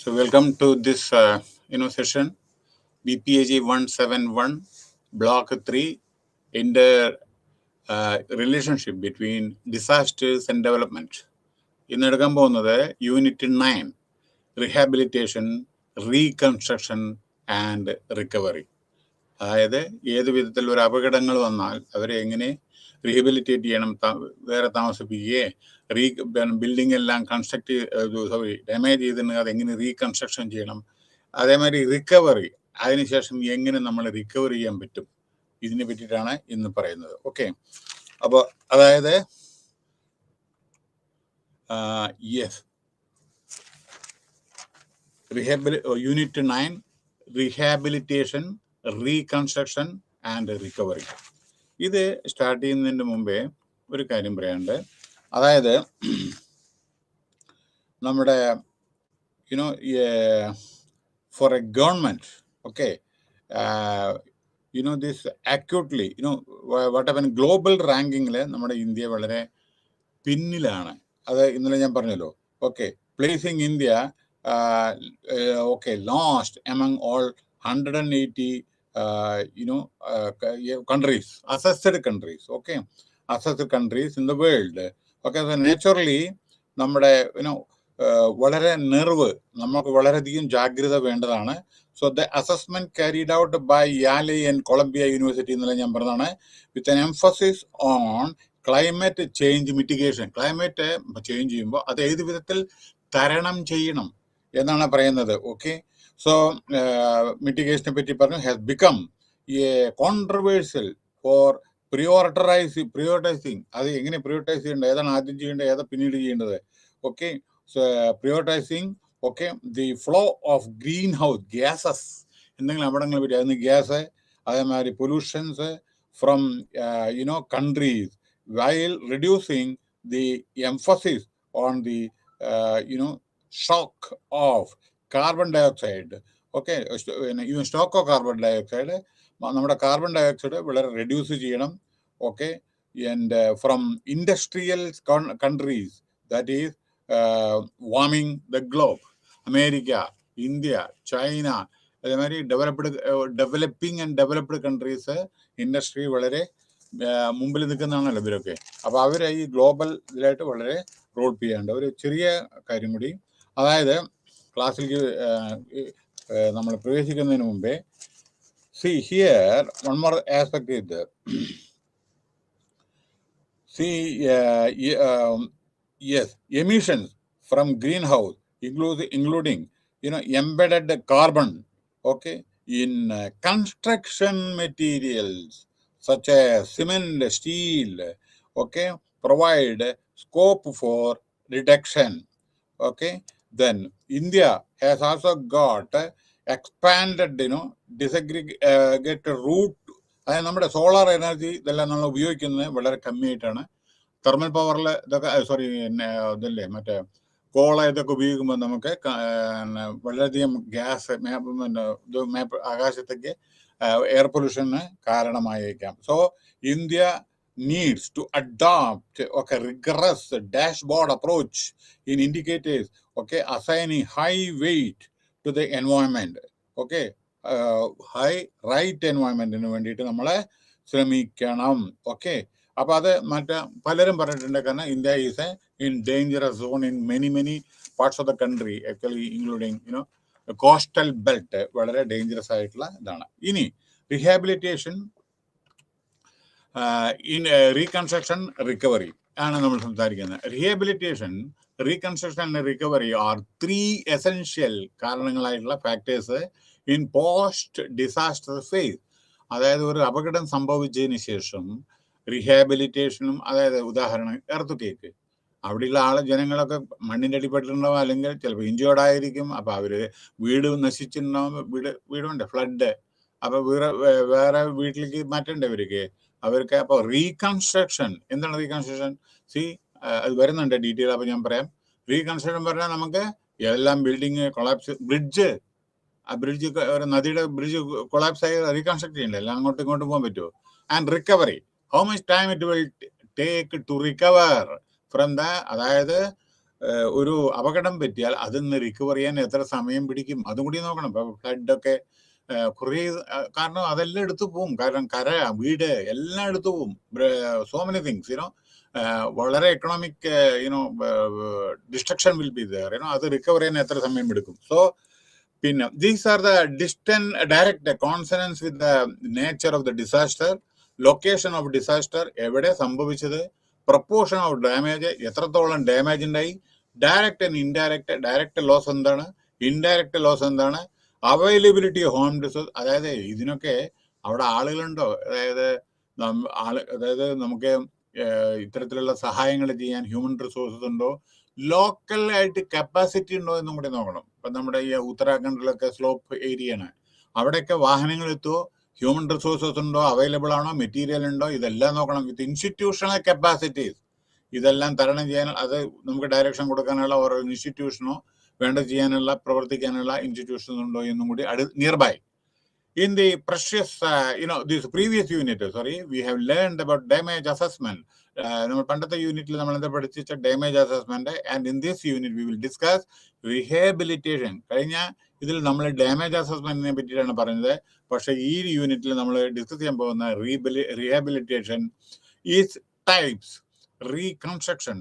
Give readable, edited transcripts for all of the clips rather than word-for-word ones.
So welcome to this session, BPAG 171, Block 3, in the relationship between disasters and development. ഇന്നെടുക്കാൻ പോകുന്നത് unit 9, rehabilitation, reconstruction and recovery. അതായത് ഏത് വിധത്തിൽ ഒരു അപകടങ്ങൾ വന്നാൽ അവരെ എങ്ങനെ റീഹബിലിറ്റേറ്റ് ചെയ്യണം, വേറെ താമസിപ്പിക്കുകയോ ബിൽഡിംഗ് എല്ലാം ഡാമേജ് ചെയ്തിട്ടുണ്ടെങ്കിൽ അതെങ്ങനെ റീകൺസ്ട്രക്ഷൻ ചെയ്യണം, അതേമാതിരി റിക്കവറി, അതിനുശേഷം എങ്ങനെ നമ്മൾ റിക്കവർ ചെയ്യാൻ പറ്റും, ഇതിനെ പറ്റിയിട്ടാണ് ഇന്ന് പറയുന്നത്. ഓക്കെ, അപ്പോൾ അതായത് yes, unit 9, rehabilitation, reconstruction and recovery. ഇത് സ്റ്റാർട്ട് ചെയ്യുന്നതിന് മുമ്പേ ഒരു കാര്യം പറയാനുണ്ട്. അതായത് നമ്മുടെ for a government, okay, this acutely, what happen global റാങ്കിങ്ങിൽ നമ്മുടെ ഇന്ത്യ വളരെ പിന്നിലാണ്. അത് ഇന്നലെ ഞാൻ പറഞ്ഞല്ലോ. Okay, placing India lost among all 180 countries, assessed countries, assessed countries in the world. Okay, so naturally നമ്മുടെ വളരെ നെർവ്, നമുക്ക് വളരെയധികം ജാഗ്രത വേണ്ടതാണ്. So the assessment carried out by Yale and Columbia university എന്നുള്ള ഞാൻ പറഞ്ഞതാണ്, with an emphasis on climate change mitigation. Climate change ചെയ്യുമ്പോൾ അത് ഏത് വിധത്തിൽ തരണം ചെയ്യണം എന്നാണ് പറയുന്നത്. ഓക്കെ, സോ മിറ്റിഗേഷനെ പറ്റി പറഞ്ഞു, has become a controversial for prioritising. അത് എങ്ങനെ പ്രിയോറിറ്റൈസ് ചെയ്യേണ്ടത്, ഏതാണ് ആദ്യം ചെയ്യേണ്ടത്, ഏതാണ് പിന്നീട് ചെയ്യേണ്ടത്. Okay, so prioritising, okay, the flow of green house gases, എന്തെങ്കിലും അപകടങ്ങളെ പറ്റി, അതിന് ഗ്യാസ്, അതേമാതിരി pollutions from countries, while reducing the emphasis on the shock of carbon dioxide. Okay, even stock of carbon dioxide, നമ്മുടെ കാർബൺ ഡയോക്സൈഡ് വളരെ reduce ചെയ്യണം. Okay, and from industrial countries, that is warming the globe. America, India, China, അതേമാതിരി developing and developed countries industry വളരെ മുമ്പിൽ നിൽക്കുന്നതാണല്ലോ ഇവരൊക്കെ. അപ്പോൾ അവർ ഈ global ഇതിലായിട്ട് വളരെ റോൾ ചെയ്യേണ്ട ഒരു ചെറിയ കാര്യം കൂടി. അതായത് ക്ലാസ്സിലേക്ക് നമ്മൾ പ്രവേശിക്കുന്നതിന് മുമ്പേ, see here one more aspect is there. See, yes, emissions from greenhouse including embedded carbon, okay, in construction materials such as cement, steel, okay, provide scope for reduction. Okay, then India has also got expanded disaggregate route. അതായത് നമ്മുടെ solar energy ഇതെല്ലാം നമ്മൾ ഉപയോഗിക്കുന്നത് വളരെ കമ്മിയായിട്ടാണ്. Thermal പവറിൽ ഇതൊക്കെ ഇതല്ലേ, മറ്റേ കോള ഇതൊക്കെ ഉപയോഗിക്കുമ്പോൾ നമുക്ക് വളരെയധികം ഗ്യാസ് ആകാശത്തേക്ക് എയർ പൊല്യൂഷന് കാരണമായേക്കാം. So India needs to adopt a rigorous dashboard approach in indicators, okay, assigning high weight to the environment. Okay, high right environment ന് വേണ്ടിയിട്ട് നമ്മളെ ശ്രമിക്കണം. ഓക്കെ, അപ്പോൾ അത് പലരും പറഞ്ഞിട്ടുണ്ട്, കാരണം India is in dangerous zone in many parts of the country, actually including coastal belt വളരെ ഡേഞ്ചറസ് ആയിട്ടുള്ള ഇതാണ്. ഇനി റീഹാബിലിറ്റേഷൻ, ഇൻ റീകൺസ്ട്രക്ഷൻ, റിക്കവറി ആണ് നമ്മൾ സംസാരിക്കുന്നത്. Rehabilitation, reconstruction and recovery are 3 essential കാരണങ്ങളായിട്ടുള്ള factors in post disaster phase. അതായത് ഒരു അപകടം സംഭവിച്ചതിന് ശേഷം റീഹാബിലിറ്റേഷനും, അതായത് ഉദാഹരണം എർത്ത് അവിടെയുള്ള ജനങ്ങളൊക്കെ മണ്ണിൻ്റെ അടിപ്പെട്ടിട്ടുണ്ടാവും, അല്ലെങ്കിൽ ചിലപ്പോൾ ഇഞ്ചേർഡ് ആയിരിക്കും. അപ്പോൾ അവർ വീട് നശിച്ചിട്ടുണ്ടാവും, വീടുണ്ട് ഫ്ലഡ്, അപ്പോൾ വേറെ വീട്ടിലേക്ക് മാറ്റേണ്ട അവർക്ക്. അപ്പോൾ റീകൺസ്ട്രക്ഷൻ, എന്താണ് റീകൺസ്ട്രക്ഷൻ? അത് വരുന്നുണ്ട് ഡീറ്റെയിൽ, അപ്പോൾ ഞാൻ പറയാം. റീകൺസ്ട്രക്ഷൻ പറഞ്ഞാൽ നമുക്ക് എല്ലാം ബിൽഡിങ് കൊളാപ്സ്, ബ്രിഡ്ജ് ഒരു നദിയുടെ ബ്രിഡ്ജ് കൊളാപ്സ് ആയി റീകൺസ്ട്രക്ട് ചെയ്യണ്ടേ, എല്ലാം അങ്ങോട്ടും ഇങ്ങോട്ടും പോകാൻ പറ്റുമോ? And recovery, how much time it will take to recover from the, അതായത് ഒരു അപകടം പറ്റിയാൽ അതിൽ നിന്ന് റിക്കവർ ചെയ്യാൻ എത്ര സമയം പിടിക്കും അതും കൂടി നോക്കണം. ഇപ്പൊ ഫ്ലഡൊക്കെ കുറേ കാരണം അതെല്ലാം എടുത്തു പോവും. കാരണം കര, വീട് എല്ലാം എടുത്തു പോവും. സോ മെനി തിങ്സ് വളരെ economic destruction will be there. അത് റിക്കവർ ചെയ്യാൻ എത്ര സമയം എടുക്കും. സോ പിന്നെ these are the distant direct consonance with the nature of the disaster, location of disaster, എവിടെ സംഭവിച്ചത്, പ്രപ്പോർഷൻ ഓഫ് ഡാമേജ്, എത്രത്തോളം ഡാമേജ് ഉണ്ടായി, direct and indirect. Direct loss എന്താണ്, ഇൻഡയറക്റ്റ് ലോസ് എന്താണ്, അവൈലബിലിറ്റി ഹോം റിസോഴ്സ്, അതായത് ഇതിനൊക്കെ അവിടെ ആളുകളുണ്ടോ, അതായത് നമുക്ക് ഇത്തരത്തിലുള്ള സഹായങ്ങൾ ചെയ്യാൻ ഹ്യൂമൻ റിസോഴ്സസ് ഉണ്ടോ, ലോക്കലായിട്ട് കപ്പാസിറ്റി ഉണ്ടോ എന്നും കൂടി നോക്കണം. ഇപ്പൊ നമ്മുടെ ഈ ഉത്തരാഖണ്ഡിലൊക്കെ സ്ലോപ്പ് ഏരിയയാണ്, അവിടെയൊക്കെ വാഹനങ്ങൾ എത്തുമോ, ഹ്യൂമൻ റിസോഴ്സസ് ഉണ്ടോ, അവൈലബിൾ ആണോ, മെറ്റീരിയൽ ഉണ്ടോ, ഇതെല്ലാം നോക്കണം. വിത്ത് ഇൻസ്റ്റിറ്റ്യൂഷണൽ കപ്പാസിറ്റീസ് ഇതെല്ലാം തരണം ചെയ്യാൻ, അത് നമുക്ക് ഡയറക്ഷൻ കൊടുക്കാനുള്ള ഓരോ ഇൻസ്റ്റിറ്റ്യൂഷനോ വേണ്ട ചെയ്യാനുള്ള പ്രവർത്തിക്കാനുള്ള ഇൻസ്റ്റിറ്റ്യൂഷൻസ് ഉണ്ടോ എന്നും കൂടി nearby. In the precious, this previous unit, we have learned about damage assessment. നമ്മൾ പണ്ടത്തെ യൂണിറ്റിൽ നമ്മൾ എന്താ പഠിച്ച damage assessment. And in this unit we will discuss rehabilitation. കഴിഞ്ഞ ഇതിൽ നമ്മൾ ഡാമേജ് അസസ്മെന്റിനെ പറ്റിയിട്ടാണ് പറഞ്ഞത്. പക്ഷെ ഈ യൂണിറ്റിൽ നമ്മൾ ഡിസ്കസ് ചെയ്യാൻ പോകുന്ന rehabilitation is types, reconstruction,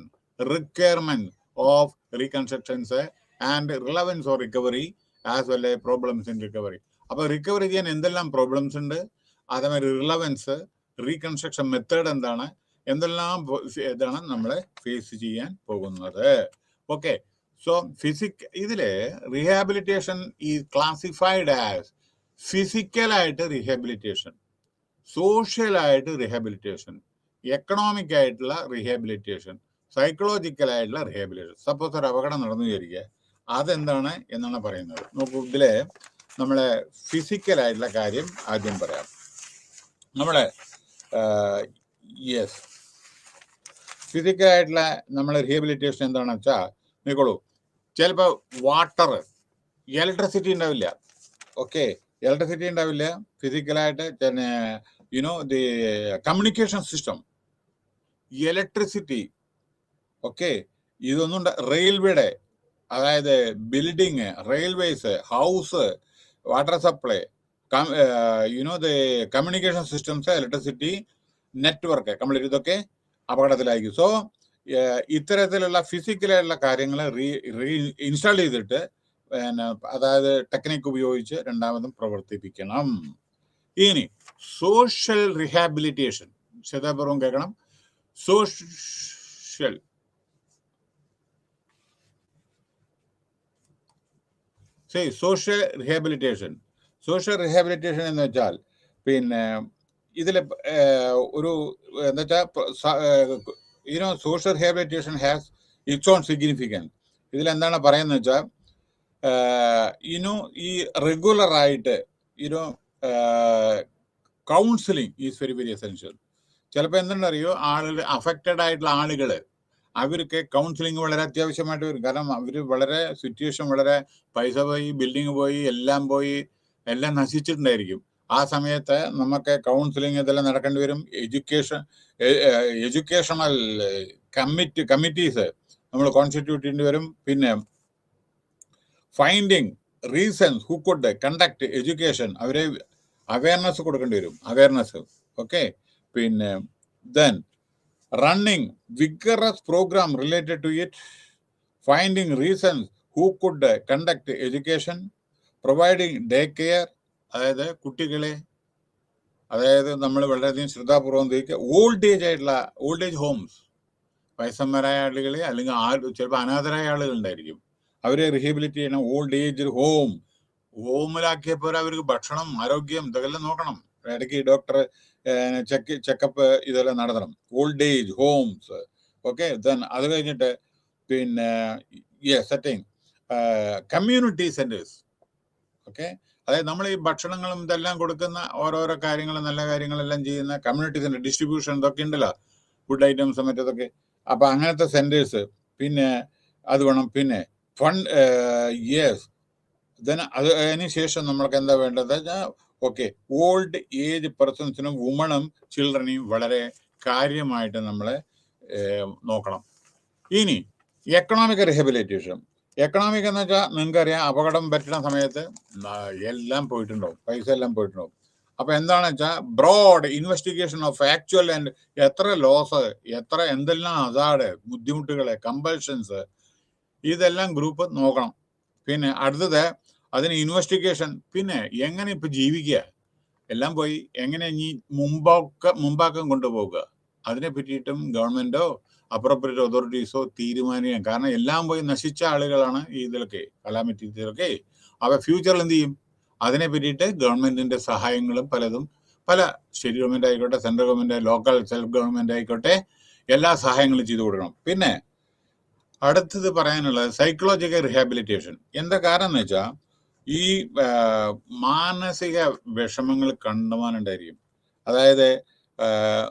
requirement of reconstructions and relevance or recovery as well a problems in recovery. അപ്പൊ റിക്കവറി ചെയ്യാൻ എന്തെല്ലാം പ്രോബ്ലംസ് ഉണ്ട്, അതേമാതിരി റിലവൻസ്, റീകൺസ്ട്രക്ഷൻ മെത്തേഡ് എന്താണ്, എന്തെല്ലാം ഇതാണ് നമ്മൾ ഫേസ് ചെയ്യാൻ പോകുന്നത്. ഓക്കെ, സോ ഇതില് റീഹാബിലിറ്റേഷൻ ഈ ക്ലാസിഫൈഡ് ആസ് ഫിസിക്കലായിട്ട് റീഹാബിലിറ്റേഷൻ, സോഷ്യലായിട്ട് റീഹാബിലിറ്റേഷൻ, എക്കണോമിക് ആയിട്ടുള്ള റീഹാബിലിറ്റേഷൻ, സൈക്കോളജിക്കൽ ആയിട്ടുള്ള റീഹാബിലിറ്റേഷൻ. സപ്പോസ് ഒരു അപകടം നടന്നു വിചാരിക്കുക, അതെന്താണ് എന്നാണ് പറയുന്നത്. നോക്കൂ, ഇതിലെ നമ്മളെ ഫിസിക്കലായിട്ടുള്ള കാര്യം ആദ്യം പറയാം. നമ്മളെ ഫിസിക്കലായിട്ടുള്ള നമ്മളെ റീഹാബിലിറ്റേഷൻ എന്താണെന്ന് വെച്ചാൽ നോക്കോളൂ, ചിലപ്പോൾ വാട്ടർ, ഇലക്ട്രിസിറ്റി ഉണ്ടാവില്ല. ഓക്കെ, ഇലക്ട്രിസിറ്റി ഉണ്ടാവില്ല ഫിസിക്കലായിട്ട്. പിന്നെ the communication system, electricity, okay, ഇതൊന്നും റെയിൽവേയുടെ, അതായത് building, railways, house, water supply, the communication systems, electricity, network complete ഇതൊക്കെ അപകടത്തിലായിരിക്കും. സോ ഇത്തരത്തിലുള്ള ഫിസിക്കലായിട്ടുള്ള കാര്യങ്ങൾ ഇൻസ്റ്റാൾ ചെയ്തിട്ട് അതായത് ടെക്നിക്ക് ഉപയോഗിച്ച് രണ്ടാമതും പ്രവർത്തിപ്പിക്കണം. ഇനി സോഷ്യൽ റീഹാബിലിറ്റേഷൻ, ശ്രദ്ധാപൂർവം കേൾക്കണം. Social social rehabilitation. Social rehabilitation എന്ന് വെച്ചാൽ പിന്നെ ഇതിൽ ഒരു എന്താ വെച്ചാൽ social rehabilitation has its own significance. ഇതിലെന്താണ് പറയുന്നത് വെച്ചാൽ ഈ റെഗുലറായിട്ട് counselling is very very essential. ചിലപ്പോൾ എന്തുണ്ടറിയോ, ആളുകൾ അഫക്റ്റഡ് ആയിട്ടുള്ള ആളുകൾ അവർക്ക് കൗൺസിലിംഗ് വളരെ അത്യാവശ്യമായിട്ട് വരും. കാരണം അവർ വളരെ സിറ്റുവേഷൻ, വളരെ പൈസ പോയി, ബിൽഡിങ് പോയി, എല്ലാം പോയി, എല്ലാം നശിച്ചിട്ടുണ്ടായിരിക്കും. ആ സമയത്ത് നമുക്ക് കൗൺസിലിംഗ് ഇതെല്ലാം നടക്കേണ്ടി വരും. എഡ്യൂക്കേഷണൽ കമ്മിറ്റീസ് നമ്മൾ കോൺസ്റ്റിറ്റ്യൂട്ട് ചെയ്യേണ്ടി വരും. പിന്നെ finding reasons who could conduct education, അവരെ അവയർനെസ് കൊടുക്കേണ്ടി വരും, അവയർനെസ്. ഓക്കെ, പിന്നെ then running vigorous program related to it, finding reasons who could conduct education, providing day care, അതായത് കുട്ടികളെ, അതായത് നമ്മൾ വളരെയധികം ശ്രദ്ധാപൂർവം ഓൾഡ് ഏജ് ആയിട്ടുള്ള ഓൾഡ് ഏജ് ഹോംസ്, വയസ്സന്മാരായ ആളുകളെ അല്ലെങ്കിൽ ചിലപ്പോൾ അനാഥരായ ആളുകൾ ഉണ്ടായിരിക്കും, അവരെ റീഹാബിലിറ്റ് ചെയ്യണം. ഓൾഡ് ഏജ് ഹോമിലാക്കിയപ്പോൾ അവർക്ക് ഭക്ഷണം, ആരോഗ്യം ഇതെല്ലാം നോക്കണം. ഇടയ്ക്ക് ഡോക്ടർ ചെക്കപ്പ് ഇതെല്ലാം നടത്തണം. Old age homes. Okay, then അത് കഴിഞ്ഞിട്ട് പിന്നെ സെറ്റിംഗ് കമ്മ്യൂണിറ്റി സെന്റേഴ്സ്. ഓക്കെ, അതായത് നമ്മൾ ഈ ഭക്ഷണങ്ങളും ഇതെല്ലാം കൊടുക്കുന്ന ഓരോരോ കാര്യങ്ങളും നല്ല കാര്യങ്ങളെല്ലാം ചെയ്യുന്ന കമ്മ്യൂണിറ്റി സെന്റർ, ഡിസ്ട്രിബ്യൂഷൻ ഇതൊക്കെ ഉണ്ടല്ലോ, ഫുഡ് ഐറ്റംസ് മറ്റേതൊക്കെ. അപ്പൊ അങ്ങനത്തെ സെന്റേഴ്സ് പിന്നെ അത് വേണം. പിന്നെ ഫണ്ട്, ദെൻ അതിന് ശേഷം നമ്മൾക്ക് എന്താ വേണ്ടത് വെച്ചാൽ ഓക്കെ, ഓൾഡ് ഏജ് പേഴ്സൺസിനും വുമണും ചിൽഡ്രനെയും വളരെ കാര്യമായിട്ട് നമ്മൾ നോക്കണം. ഇനി എക്കണോമിക് റീഹാബിലിറ്റേഷൻ. എക്കണോമിക് എന്ന് വെച്ചാൽ നിങ്ങൾക്കറിയാം, അപകടം പറ്റുന്ന സമയത്ത് എല്ലാം പോയിട്ടുണ്ടാവും, പൈസ എല്ലാം പോയിട്ടുണ്ടാവും. അപ്പൊ എന്താണെന്ന് വെച്ചാൽ broad investigation of actual and എത്ര ലോസ്, എത്ര എന്തെല്ലാം അസാഡ്, ബുദ്ധിമുട്ടുകള്, കമ്പൽഷൻസ്, ഇതെല്ലാം ഗ്രൂപ്പ് നോക്കണം. പിന്നെ അടുത്തത് അതിന് ഇൻവെസ്റ്റിഗേഷൻ. പിന്നെ എങ്ങനെ ഇപ്പൊ ജീവിക്കുക, എല്ലാം പോയി എങ്ങനെ ഇനി മുമ്പാക്കം കൊണ്ടുപോകുക, അതിനെ പറ്റിയിട്ടും ഗവൺമെന്റോ അപ്രോപ്രിയേറ്റ് അതോറിറ്റീസോ തീരുമാനിക്കാം. കാരണം എല്ലാം പോയി നശിച്ച ആളുകളാണ് ഇതിലൊക്കെ കലാമിറ്റിയിലൊക്കെ. അവ ഫ്യൂച്ചറിൽ എന്ത് ചെയ്യും, അതിനെ പറ്റിയിട്ട് ഗവൺമെന്റിന്റെ സഹായങ്ങളും പലതും, പല സ്റ്റേറ്റ് ഗവൺമെന്റ് ആയിക്കോട്ടെ, central government, local self government ആയിക്കോട്ടെ, എല്ലാ സഹായങ്ങളും ചെയ്തു കൊടുക്കണം. പിന്നെ അടുത്തത് പറയാനുള്ളത് സൈക്കോളജിക്കൽ റീഹാബിലിറ്റേഷൻ. എന്താ കാരണം എന്ന് വെച്ചാൽ ഈ മാനസിക വിഷമങ്ങൾ കണ്ടുവാനുണ്ടായിരിക്കും. അതായത്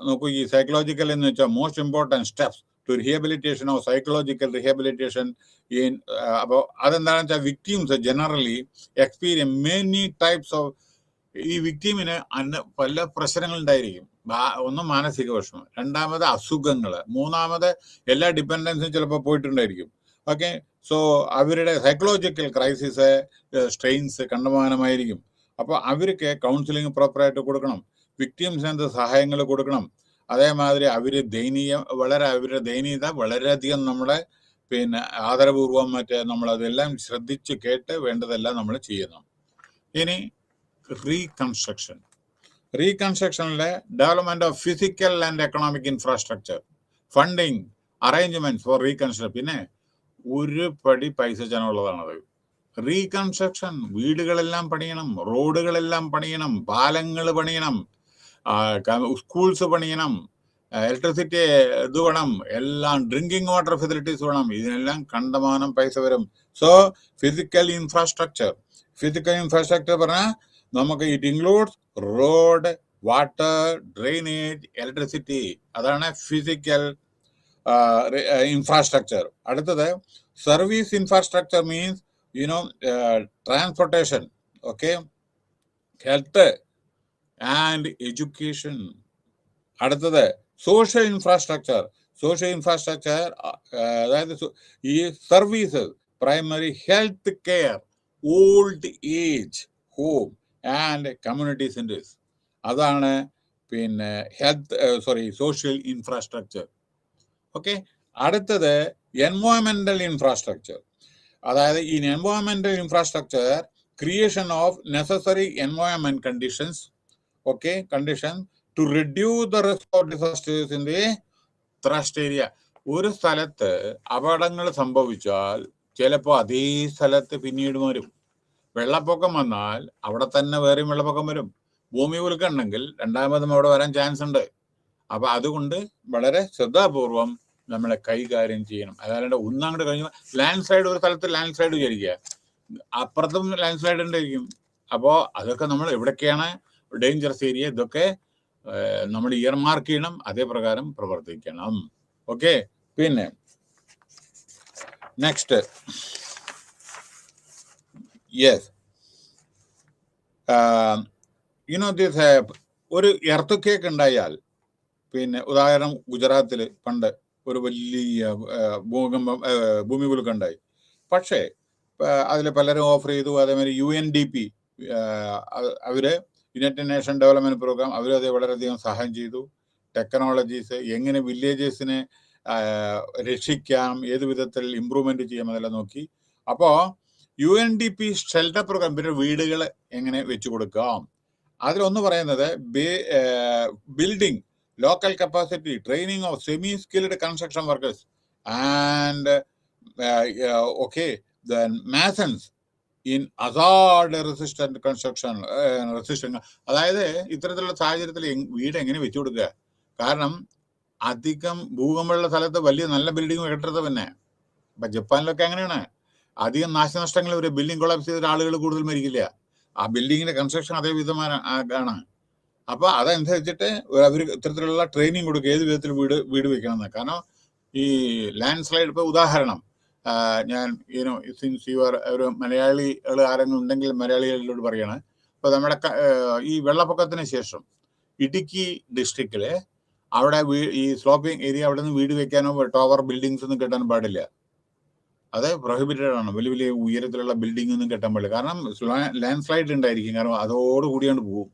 നോക്കൂ, ഈ സൈക്കോളജിക്കൽ എന്ന് വെച്ചാൽ most important steps to rehabilitation of psychological rehabilitation in. അപ്പോൾ അതെന്താണെന്ന് വെച്ചാൽ victims generally experience many types of. ഈ വിക്ടീമിന് പല പ്രശ്നങ്ങൾ ഉണ്ടായിരിക്കും. ഒന്ന് മാനസിക വിഷമം, രണ്ടാമത് അസുഖങ്ങൾ, മൂന്നാമത് എല്ലാ ഡിപ്പെൻഡൻസും ചിലപ്പോൾ പോയിട്ടുണ്ടായിരിക്കും. ഓക്കെ, സോ അവരുടെ സൈക്കോളജിക്കൽ ക്രൈസിസ്, സ്ട്രെയിൻസ് കണ്ടമാനമായിരിക്കും. അപ്പോൾ അവർക്ക് കൗൺസിലിംഗ് പ്രോപ്പറായിട്ട് കൊടുക്കണം, വിക്ടിംസിന് സഹായങ്ങൾ കൊടുക്കണം. അതേമാതിരി അവരുടെ ദയനീയത വളരെയധികം നമ്മളെ പിന്നെ ആദരപൂർവം നമ്മളതെല്ലാം ശ്രദ്ധിച്ച് കേട്ട് വേണ്ടതെല്ലാം നമ്മൾ ചെയ്യണം. ഇനി റീകൺസ്ട്രക്ഷനിലെ development of physical and economic infrastructure, funding, arrangement for reconstruction. പിന്നെ ഒരു പടി പൈസ ചെലവുള്ളതാണത്. റീകൺസ്ട്രക്ഷൻ, വീടുകളെല്ലാം പണിയണം, റോഡുകളെല്ലാം പണിയണം, പാലങ്ങൾ പണിയണം, സ്കൂൾസ് പണിയണം, ഇലക്ട്രിസിറ്റി ഇത് വേണം, എല്ലാം ഡ്രിങ്കിങ് വാട്ടർ ഫെസിലിറ്റീസ് വേണം. ഇതിനെല്ലാം കണ്ടമാനം പൈസ വരും. സോ ഫിസിക്കൽ ഇൻഫ്രാസ്ട്രക്ചർ പറഞ്ഞാൽ നമുക്ക് it includes road, water, drainage, electricity. അതാണ് ഫിസിക്കൽ ഇൻഫ്രാസ്ട്രക്ചർ. അടുത്തത് service infrastructure means transportation, okay, health and education. അടുത്തത് സോഷ്യൽ ഇൻഫ്രാസ്ട്രക്ചർ. അതായത് ഈ services, primary health care, old age home and community centres. അതാണ് പിന്നെ social infrastructure. Okay, അടുത്തത് എൻവയോൺമെന്റൽ infrastructure. അതായത് ഈ എൻവയോൺമെന്റൽ infrastructure creation of necessary environment conditions to reduce the risk of disasters in the thrust area. ഒരു സ്ഥലത്ത് അപകടങ്ങൾ സംഭവിച്ചാൽ ചിലപ്പോൾ അതേ സ്ഥലത്ത് പിന്നീട് വരും. വെള്ളപ്പൊക്കം വന്നാൽ അവിടെ തന്നെ വേറെയും വെള്ളപ്പൊക്കം വരും. ഭൂമി കുലുക്കം ഉണ്ടെങ്കിൽ രണ്ടാമതും അവിടെ വരാൻ ചാൻസ് ഉണ്ട്. അപ്പൊ അതുകൊണ്ട് വളരെ ശ്രദ്ധാപൂർവം നമ്മളെ കൈകാര്യം ചെയ്യണം. അതായത് ഒന്നങ്ങോട്ട് കഴിഞ്ഞാൽ ലാൻഡ് സ്ലൈഡ്, ഒരു സ്ഥലത്ത് ലാൻഡ് സ്ലൈഡ് വിചാരിക്കുക, അപ്പുറത്തും ലാൻഡ് സ്ലൈഡ് ഉണ്ടായിരിക്കും. അപ്പോൾ അതൊക്കെ നമ്മൾ എവിടൊക്കെയാണ് ഡേഞ്ചറസ് ഏരിയ, ഇതൊക്കെ നമ്മൾ ഇയർ മാർക്ക് ചെയ്യണം, അതേ പ്രകാരം പ്രവർത്തിക്കണം. ഓക്കെ, പിന്നെ നെക്സ്റ്റ്, യെസ്, ഒരു എർത്ത് ഉണ്ടായാൽ, പിന്നെ ഉദാഹരണം ഗുജറാത്തിൽ പണ്ട് ഒരു വലിയ ഭൂമി കുലുക്കം ഉണ്ടായി. പക്ഷേ അതിൽ പലരും ഓഫർ ചെയ്തു. അതേമാതിരി UNDP, അവര് യുണൈറ്റഡ് നേഷൻ ഡെവലപ്മെന്റ് പ്രോഗ്രാം, അവരും അത് വളരെയധികം സഹായം ചെയ്തു. ടെക്നോളജീസ് എങ്ങനെ വില്ലേജസിനെ രക്ഷിക്കാം, ഏത് വിധത്തിൽ ഇമ്പ്രൂവ്മെന്റ് ചെയ്യാം, അതെല്ലാം നോക്കി. അപ്പോൾ UNDP ഷെൽട്ടർ പ്രോഗ്രാം, പിന്നെ വീടുകൾ എങ്ങനെ വെച്ചു കൊടുക്കാം, അതിലൊന്ന് പറയുന്നത് building local capacity, training of semi-skilled construction workers and the masons in hazard resistant construction. അതായത് ഇത്തരത്തിലുള്ള സാഹചര്യത്തിൽ വീട് എങ്ങനെ വെച്ചു കൊടുക്കുക. കാരണം അധികം ഭൂകമ്പമുള്ള സ്ഥലത്ത് വലിയ നല്ല ബിൽഡിംഗ് കെട്ടരുത്. പിന്നെ ഇപ്പൊ ജപ്പാനിലൊക്കെ അങ്ങനെയാണ്, അധികം നാശനഷ്ടങ്ങൾ, ഒരു ബിൽഡിംഗ് കൊളാപ്സ് ചെയ്തിട്ട് ആളുകൾ കൂടുതൽ മരിക്കില്ല. ആ ബിൽഡിങ്ങിന്റെ കൺസ്ട്രക്ഷൻ അതേ വിധമാണ്. അപ്പൊ അതനുസരിച്ചിട്ട് അവർ ഇത്തരത്തിലുള്ള ട്രെയിനിങ് കൊടുക്കുക, ഏത് വിധത്തിൽ വീട് വെക്കണമെന്ന്. കാരണം ഈ ലാൻഡ് സ്ലൈഡ്, ഇപ്പൊ ഉദാഹരണം ഞാൻ സിൻസ് യുവർ ഒരു മലയാളികൾ ആരെങ്കിലും ഉണ്ടെങ്കിൽ മലയാളികളോട് പറയാണ്. ഇപ്പൊ നമ്മുടെ ഈ വെള്ളപ്പൊക്കത്തിന് ശേഷം ഇടുക്കി ഡിസ്ട്രിക്റ്റില് അവിടെ ഈ സ്ലോപ്പിംഗ് ഏരിയ, അവിടെ നിന്ന് വീട് വെക്കാനോ ടവർ ബിൽഡിങ്സ് ഒന്നും കെട്ടാൻ പാടില്ല. അത് പ്രൊഹിബിറ്റഡ് ആണ്. വലിയ വലിയ ഉയരത്തിലുള്ള ബിൽഡിംഗ് ഒന്നും കെട്ടാൻ പാടില്ല. കാരണം ലാൻഡ് സ്ലൈഡ് ഉണ്ടായിരിക്കും. കാരണം അതോടുകൂടിയാണ് പോകും.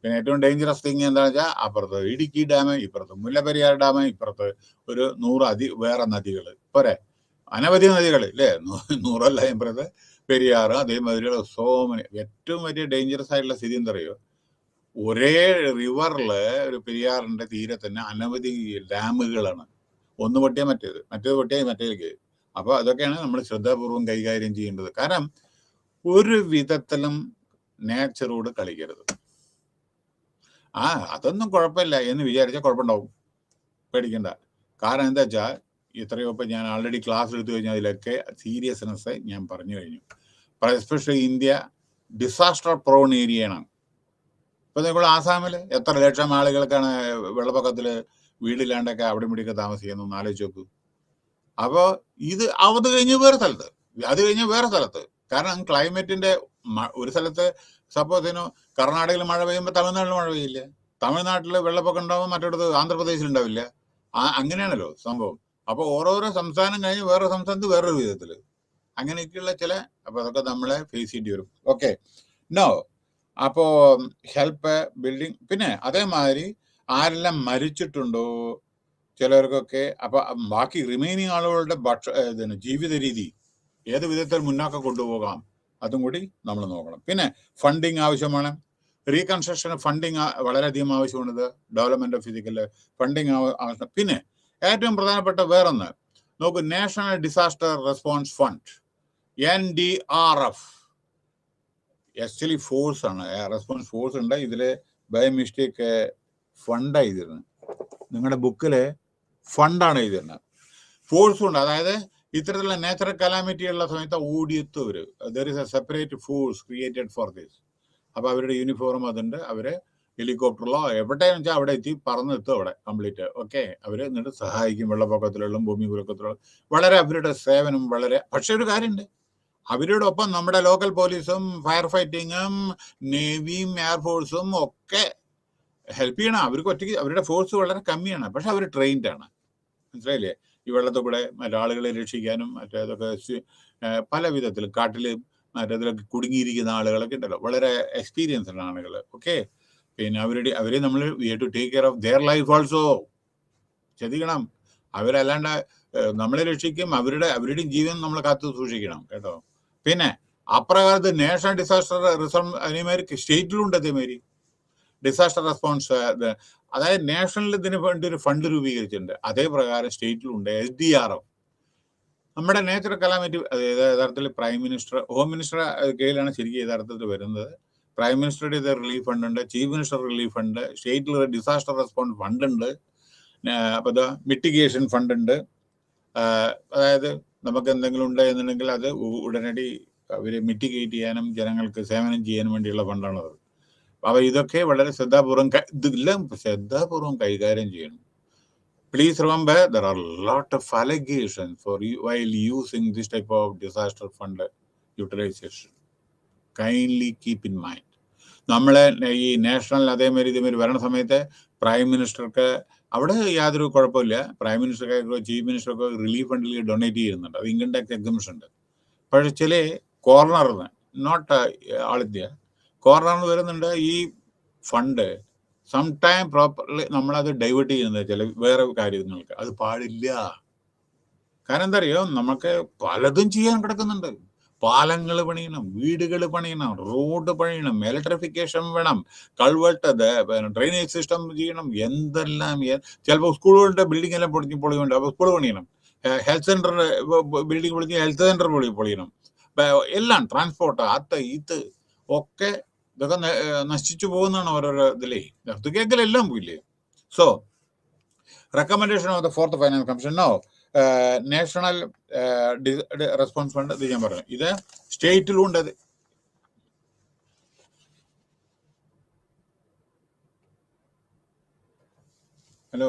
പിന്നെ ഏറ്റവും ഡേഞ്ചറസ് തിങ് എന്താണെന്ന് വെച്ചാൽ അപ്പുറത്ത് ഇടുക്കി ഡാം, ഇപ്പുറത്ത് മുല്ലപ്പെരിയാർ ഡാം, ഇപ്പുറത്ത് ഒരു 100 വേറെ നദികൾ പോരെ, അനവധി നദികൾ ഇല്ലേ, 100 ഇപ്പുറത്ത് പെരിയാർ, അതേമാതിരിയുള്ള സോമന്. ഏറ്റവും വലിയ ഡേഞ്ചറസ് ആയിട്ടുള്ള സ്ഥിതി എന്താ പറയുക, ഒരേ റിവറില് ഒരു പെരിയാറിന്റെ തീരെ തന്നെ അനവധി ഡാമുകളാണ്. ഒന്ന് പൊട്ടിയാൽ മറ്റേത് പൊട്ടിയാൽ മറ്റേക്ക്. അപ്പൊ അതൊക്കെയാണ് നമ്മൾ ശ്രദ്ധാപൂർവം കൈകാര്യം ചെയ്യേണ്ടത്. കാരണം ഒരു വിധത്തിലും നേച്ചറോട് കളിക്കരുത്. അതൊന്നും കുഴപ്പമില്ല എന്ന് വിചാരിച്ചാൽ കുഴപ്പമുണ്ടാവും, പേടിക്കണ്ട. കാരണം എന്താ വെച്ചാൽ ഇത്രയോ ഇപ്പം ഞാൻ ആൾറെഡി ക്ലാസ് എടുത്തു കഴിഞ്ഞാൽ അതിലൊക്കെ സീരിയസ്നെസ് ഞാൻ പറഞ്ഞു കഴിഞ്ഞു. എസ്പെഷ്യലി ഇന്ത്യ ഡിസാസ്റ്റർ പ്രോൺ ഏരിയയാണ്. ഇപ്പൊ നിങ്ങൾ ആസാമിൽ എത്ര ലക്ഷം ആളുകൾക്കാണ് വെള്ളപ്പൊക്കത്തിൽ വീടില്ലാണ്ടൊക്കെ അവിടെ ഇവിടെയൊക്കെ താമസിക്കുന്നു, ആലോചിച്ച് നോക്കൂ. അപ്പോൾ അത് കഴിഞ്ഞ് വേറെ സ്ഥലത്ത്, കാരണം ക്ലൈമറ്റിന്റെ ഒരു സ്ഥലത്ത് സപ്പോസ് കർണാടകയിൽ മഴ പെയ്യുമ്പോൾ തമിഴ്നാട്ടിൽ മഴ പെയ്യില്ല, തമിഴ്നാട്ടിൽ വെള്ളപ്പൊക്കം ഉണ്ടാവും, മറ്റിടത്ത് ആന്ധ്രാപ്രദേശിൽ ഉണ്ടാവില്ല. അങ്ങനെയാണല്ലോ സംഭവം. അപ്പോൾ ഓരോരോ സംസ്ഥാനം കഴിഞ്ഞ് വേറെ സംസ്ഥാനത്ത് വേറൊരു വിധത്തിൽ അങ്ങനെയൊക്കെയുള്ള അപ്പോൾ അതൊക്കെ നമ്മളെ ഫേസ് ചെയ്യേണ്ടി വരും. Okay, no. അപ്പോൾ ഹെൽപ്പ് ബിൽഡിങ്. പിന്നെ അതേമാതിരി ആരെല്ലാം മരിച്ചിട്ടുണ്ടോ ചിലർക്കൊക്കെ, അപ്പൊ ബാക്കി റിമൈനിങ് ആളുകളുടെ ജീവിത രീതി ഏത് വിധത്തിൽ മുന്നോക്കം കൊണ്ടുപോകാം അതും കൂടി നമ്മൾ നോക്കണം. പിന്നെ ഫണ്ടിങ് ആവശ്യമാണ്. റീകൺസ്ട്രക്ഷൻ ഫണ്ടിങ് വളരെയധികം ആവശ്യമുണ്ട്. ഡെവലപ്മെന്റ് ഓഫ് ഫിസിക്കൽ ഫണ്ടിങ് ആവശ്യം. പിന്നെ ഏറ്റവും പ്രധാനപ്പെട്ട വേറൊന്ന് നോക്കൂ, national disaster response fund, NDRF. Actually force ആണ്, റെസ്പോൺസ് ഫോഴ്സ് ഉണ്ട്. ഇതില് ബൈ മിസ്റ്റേക്ക് ഫണ്ടാണ് എഴുതിയിരുന്നത്. നിങ്ങളുടെ ബുക്കില് ഫണ്ടാണ് എഴുതിയിരുന്നത്. ഫോഴ്സും ഉണ്ട്. അതായത് ഇത്തരത്തിലുള്ള നാച്ചുറൽ കലാമിറ്റി ഉള്ള സമയത്ത് ഓടിയെത്തും അവര്. There is A separate force created for this. അപ്പൊ അവരുടെ യൂണിഫോം അതുണ്ട്. അവര് ഹെലികോപ്റ്ററിലോ എവിടെയെന്ന് വെച്ചാൽ അവിടെ എത്തി പറന്നെത്തും അവിടെ കംപ്ലീറ്റ്. ഓക്കെ, അവര് എന്നിട്ട് സഹായിക്കും. വെള്ളപ്പൊക്കത്തിലുള്ള ഭൂമി കുലുക്കത്തിലുള്ള വളരെ അവരുടെ സേവനം വളരെ. പക്ഷെ ഒരു കാര്യമുണ്ട്, അവരോടൊപ്പം നമ്മുടെ ലോക്കൽ പോലീസും ഫയർ ഫൈറ്റിങ്ങും നേവിയും എയർഫോഴ്സും ഒക്കെ ഹെൽപ്പ് ചെയ്യണം. അവർക്ക് ഒറ്റയ്ക്ക് അവരുടെ ഫോഴ്സ് വളരെ കമ്മിയാണ്, പക്ഷെ അവർ ട്രെയിൻഡ് ആണ്. മനസ്സിലായില്ലേ? ഈ വെള്ളത്തിൽ കൂടെ മറ്റാളുകളെ രക്ഷിക്കാനും മറ്റേതൊക്കെ പല വിധത്തിൽ കാട്ടില് മറ്റേതിലൊക്കെ കുടുങ്ങിയിരിക്കുന്ന ആളുകളൊക്കെ ഉണ്ടല്ലോ, വളരെ എക്സ്പീരിയൻസ്ഡ് ആളുകൾ. ഓക്കെ, പിന്നെ അവരെ നമ്മൾ we have to take care of their life also. ശ്രദ്ധിക്കണം, അവരല്ലാണ്ട് നമ്മളെ രക്ഷിക്കും, അവരുടെയും ജീവൻ നമ്മൾ കാത്തു സൂക്ഷിക്കണം കേട്ടോ. പിന്നെ അപ്രകാരത്ത് നാഷണൽ ഡിസാസ്റ്റർ അതേമാതിരി സ്റ്റേറ്റിലുണ്ട്. അതേമാതിരി ഡിസാസ്റ്റർ റെസ്പോൺസ്, അതായത് നാഷണൽ ഇതിന് വേണ്ടി ഒരു ഫണ്ട് രൂപീകരിച്ചിട്ടുണ്ട്. അതേ പ്രകാരം സ്റ്റേറ്റിലുണ്ട് SDRF. നമ്മുടെ നേച്ചുറൽ കലാമിറ്റി യഥാർത്ഥത്തിൽ പ്രൈം മിനിസ്റ്റർ, ഹോം മിനിസ്റ്റർ കീഴിലാണ് ശരിക്കും യഥാർത്ഥത്തിൽ വരുന്നത്. പ്രൈം മിനിസ്റ്ററുടെ ഇത് റിലീഫ് ഫണ്ട് ഉണ്ട്, ചീഫ് മിനിസ്റ്റർ റിലീഫ് ഫണ്ട്, സ്റ്റേറ്റിൽ ഡിസാസ്റ്റർ റെസ്പോൺസ് ഫണ്ട് ഉണ്ട്, അപ്പോൾ മിറ്റിഗേഷൻ ഫണ്ട് ഉണ്ട്. അതായത് നമുക്ക് എന്തെങ്കിലും ഉണ്ട് എന്നുണ്ടെങ്കിൽ അത് ഉടനടി അവര് മിറ്റിഗേറ്റ് ചെയ്യാനും ജനങ്ങൾക്ക് സേവനം ചെയ്യാനും വേണ്ടിയുള്ള ഫണ്ടാണത്. അപ്പൊ ഇതൊക്കെ വളരെ ശ്രദ്ധാപൂർവം കൈകാര്യം ചെയ്യണം. Please remember, there are a lot of allegations while using this type of disaster fund utilization. Kindly keep in mind. നമ്മളെ ഈ നാഷണൽ അതേമാതിരി ഇതേമാതിരി വരണ സമയത്ത് പ്രൈം മിനിസ്റ്റർക്ക് അവിടെ യാതൊരു കുഴപ്പമില്ല. പ്രൈം മിനിസ്റ്റർക്കൊക്കെ ചീഫ് മിനിസ്റ്റർക്ക് റിലീഫ് ഫണ്ടിൽ ഡൊണേറ്റ് ചെയ്യുന്നുണ്ട്. അത് ഇൻകം ടാക്സ് എക്സംഷൻ ഉണ്ട്. പക്ഷെ ചില കോർണറിന്, നോട്ട് ആൾ ഇന്ത്യ, കോർണറിന് വരുന്നുണ്ട് ഈ ഫണ്ട് സംടൈം പ്രോപ്പർലി നമ്മളത് ഡൈവേർട്ട് ചെയ്യുന്നത് ചില വേറെ കാര്യങ്ങൾക്ക്. അത് പാടില്ല. കാരണം എന്താ അറിയോ, നമുക്ക് പലതും ചെയ്യാൻ കിടക്കുന്നുണ്ട്. പാലങ്ങൾ പണിയണം, വീടുകൾ പണിയണം, റോഡ് പണിയണം, ഇലക്ട്രിഫിക്കേഷൻ വേണം, കൾവെർട്ട്, ഡ്രെയിനേജ് സിസ്റ്റം ചെയ്യണം, എന്തെല്ലാം. ചിലപ്പോൾ സ്കൂളുകളുടെ ബിൽഡിംഗ് എല്ലാം പൊളിയുണ്ട്, അപ്പോൾ സ്കൂൾ പണിയണം. ഹെൽത്ത് സെന്റർ ബിൽഡിംഗ് പൊളിച്ച് ഹെൽത്ത് സെന്റർ പൊളിയണം. എല്ലാം ട്രാൻസ്പോർട്ട് ഇത് ഒക്കെ ഇതൊക്കെ നശിച്ചു പോകുന്നതാണ് ഓരോരോ ഇതിലേ. ഇത് കേൾക്കലെല്ലാം പോയില്ലേ. So recommendation of the fourth finance commission, no national response fund. ഇത് ഞാൻ പറഞ്ഞു, ഇത് സ്റ്റേറ്റിലും ഉണ്ട്. അത് ഹലോ,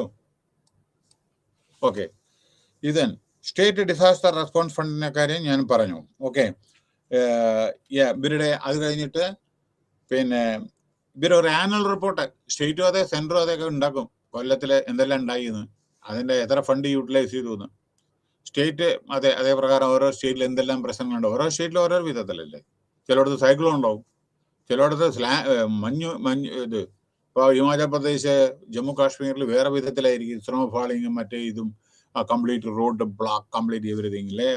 ഓക്കെ. ഇത് സ്റ്റേറ്റ് ഡിസാസ്റ്റർ റെസ്പോൺസ് ഫണ്ടിന്റെ കാര്യം ഞാൻ പറഞ്ഞു. ഓക്കെ, ഇവരുടെ അത് കഴിഞ്ഞിട്ട് പിന്നെ ഇവരൊരു ആനുവൽ റിപ്പോർട്ട് സ്റ്റേറ്റും അതെ സെൻട്രും അതൊക്കെ ഉണ്ടാക്കും. കൊല്ലത്തിൽ എന്തെല്ലാം ഉണ്ടായിന്ന്, അതിന്റെ എത്ര ഫണ്ട് യൂട്ടിലൈസ് ചെയ്തു എന്ന്. സ്റ്റേറ്റ് അതേ പ്രകാരം ഓരോ സ്റ്റേറ്റിൽ എന്തെല്ലാം പ്രശ്നങ്ങളുണ്ട്, ഓരോ സ്റ്റേറ്റിലും ഓരോ വിധത്തിലല്ലേ. ചിലയിടത്ത് സൈക്ലോൺ ഉണ്ടാവും, ചിലയിടത്ത് ഇത് ഇപ്പോൾ ഹിമാചൽ പ്രദേശ്, ജമ്മു കാശ്മീരിൽ വേറെ വിധത്തിലായിരിക്കും, സ്നോ ഫാളിങ്ങും മറ്റേ ഇതും, complete road block, complete everything അല്ലേ.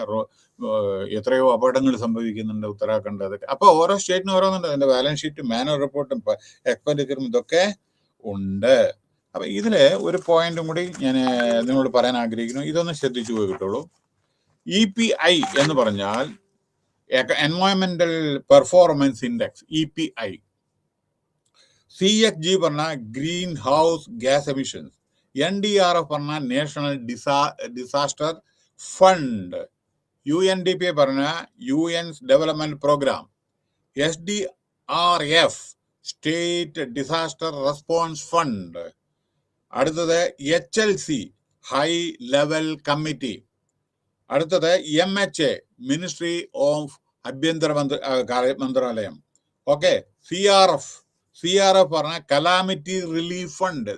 എത്രയോ അപകടങ്ങൾ സംഭവിക്കുന്നുണ്ട് ഉത്തരാഖണ്ഡ്, അതൊക്കെ. അപ്പോൾ ഓരോ സ്റ്റേറ്റിനും ഓരോന്നുണ്ട്, അതിന്റെ ബാലൻസ് ഷീറ്റും മാനുവൽ റിപ്പോർട്ടും എക്സ്പെൻഡിച്ചറും ഇതൊക്കെ ഉണ്ട്. അപ്പൊ ഇതില് ഒരു പോയിന്റും കൂടി ഞാൻ നിങ്ങളോട് പറയാൻ ആഗ്രഹിക്കുന്നു, ഇതൊന്ന് ശ്രദ്ധിച്ചു പോയി കിട്ടുള്ളൂ. EPI എന്ന് പറഞ്ഞാൽ എൻവയോൺമെന്റൽ പെർഫോമൻസ് ഇൻഡെക്സ്, EPI. CHG പറഞ്ഞാൽ green house gas emissions. NDRF പറഞ്ഞാൽ നാഷണൽ ഡിസാസ്റ്റർ ഫണ്ട്. UNDP പറഞ്ഞാൽ UN development programme. SDRF state disaster response fund. അടുത്തത് HLC ഹൈ ലെവൽ കമ്മിറ്റി. അടുത്തത് MHA മിനിസ്ട്രി ഓഫ് ആഭ്യന്തര മന്ത്രാലയം. ഓക്കെ. CRF പറഞ്ഞ കലാമിറ്റി റിലീഫ് ഫണ്ട്.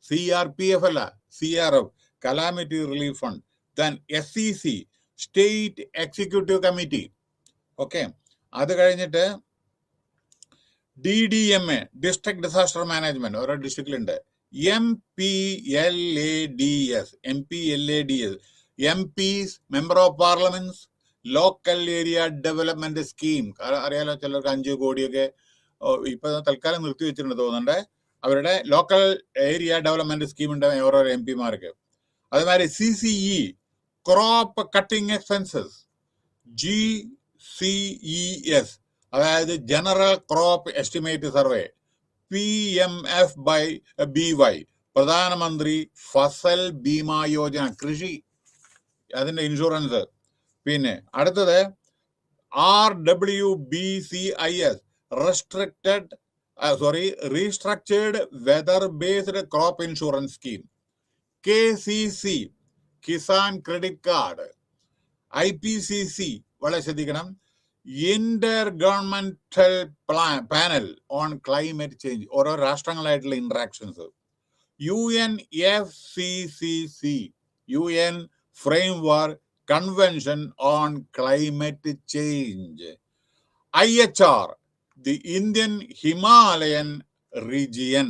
CRPF അല്ല, CRF calamity relief fund. Then SEC സ്റ്റേറ്റ് executive committee. Okay. അത് കഴിഞ്ഞിട്ട് DDMA ഡിസ്ട്രിക്ട് ഡിസാസ്റ്റർ മാനേജ്മെന്റ്, ഓരോ ഡിസ്ട്രിക്റ്റിലുണ്ട്. MPLADS MPs member of parliament's local area development scheme. അറിയാലോ, ചിലർക്ക് 5 കോടിയൊക്കെ ഇപ്പൊ തൽക്കാലം നിർത്തി വെച്ചിട്ടുണ്ട് തോന്നുന്നുണ്ട്. അവരുടെ ലോക്കൽ ഏരിയ ഡെവലപ്മെന്റ് സ്കീം ഉണ്ട് ഓരോ MP-മാർക്ക്. അതുമാതിരി CCE crop cutting expenses. GCES അതായത് general crop estimate survey. PMFBY പ്രധാനമന്ത്രി ഫസൽ ബീമാ യോജന, കൃഷി അതിന്റെ ഇൻഷുറൻസ്. പിന്നെ അടുത്തത് RWBCIS restructured weather based crop insurance scheme. KCC Kisan credit card. IPCC വളരെ ശ്രദ്ധിക്കണം, intergovernmental panel on climate change, ഓരോ രാഷ്ട്രങ്ങളായിട്ടുള്ള interactions. UNFCCC UN framework convention on climate change. IHR the Indian Himalayan region,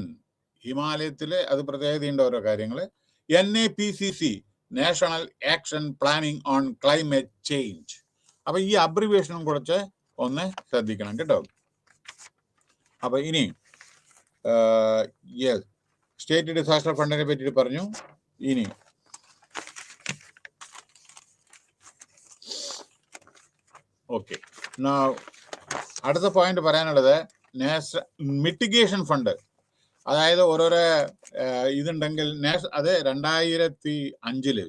ഹിമാലയത്തിലെ അത് പ്രത്യേകതയുണ്ട് ഓരോ കാര്യങ്ങൾ. NAPCC national action planning on climate change. അപ്പൊ ഈ അബ്രിവേഷനും കുറച്ച് ഒന്ന് ശ്രദ്ധിക്കണം കേട്ടോ. അപ്പൊ ഇനി സ്റ്റേറ്റ് ഡിസാസ്റ്റർ ഫണ്ടിനെ പറ്റിയിട്ട് പറഞ്ഞു. ഇനി ഓക്കെ, അടുത്ത പോയിന്റ് പറയാനുള്ളത് മിറ്റിഗേഷൻ ഫണ്ട്. അതായത് ഓരോരോ ഇതുണ്ടെങ്കിൽ അത് 2005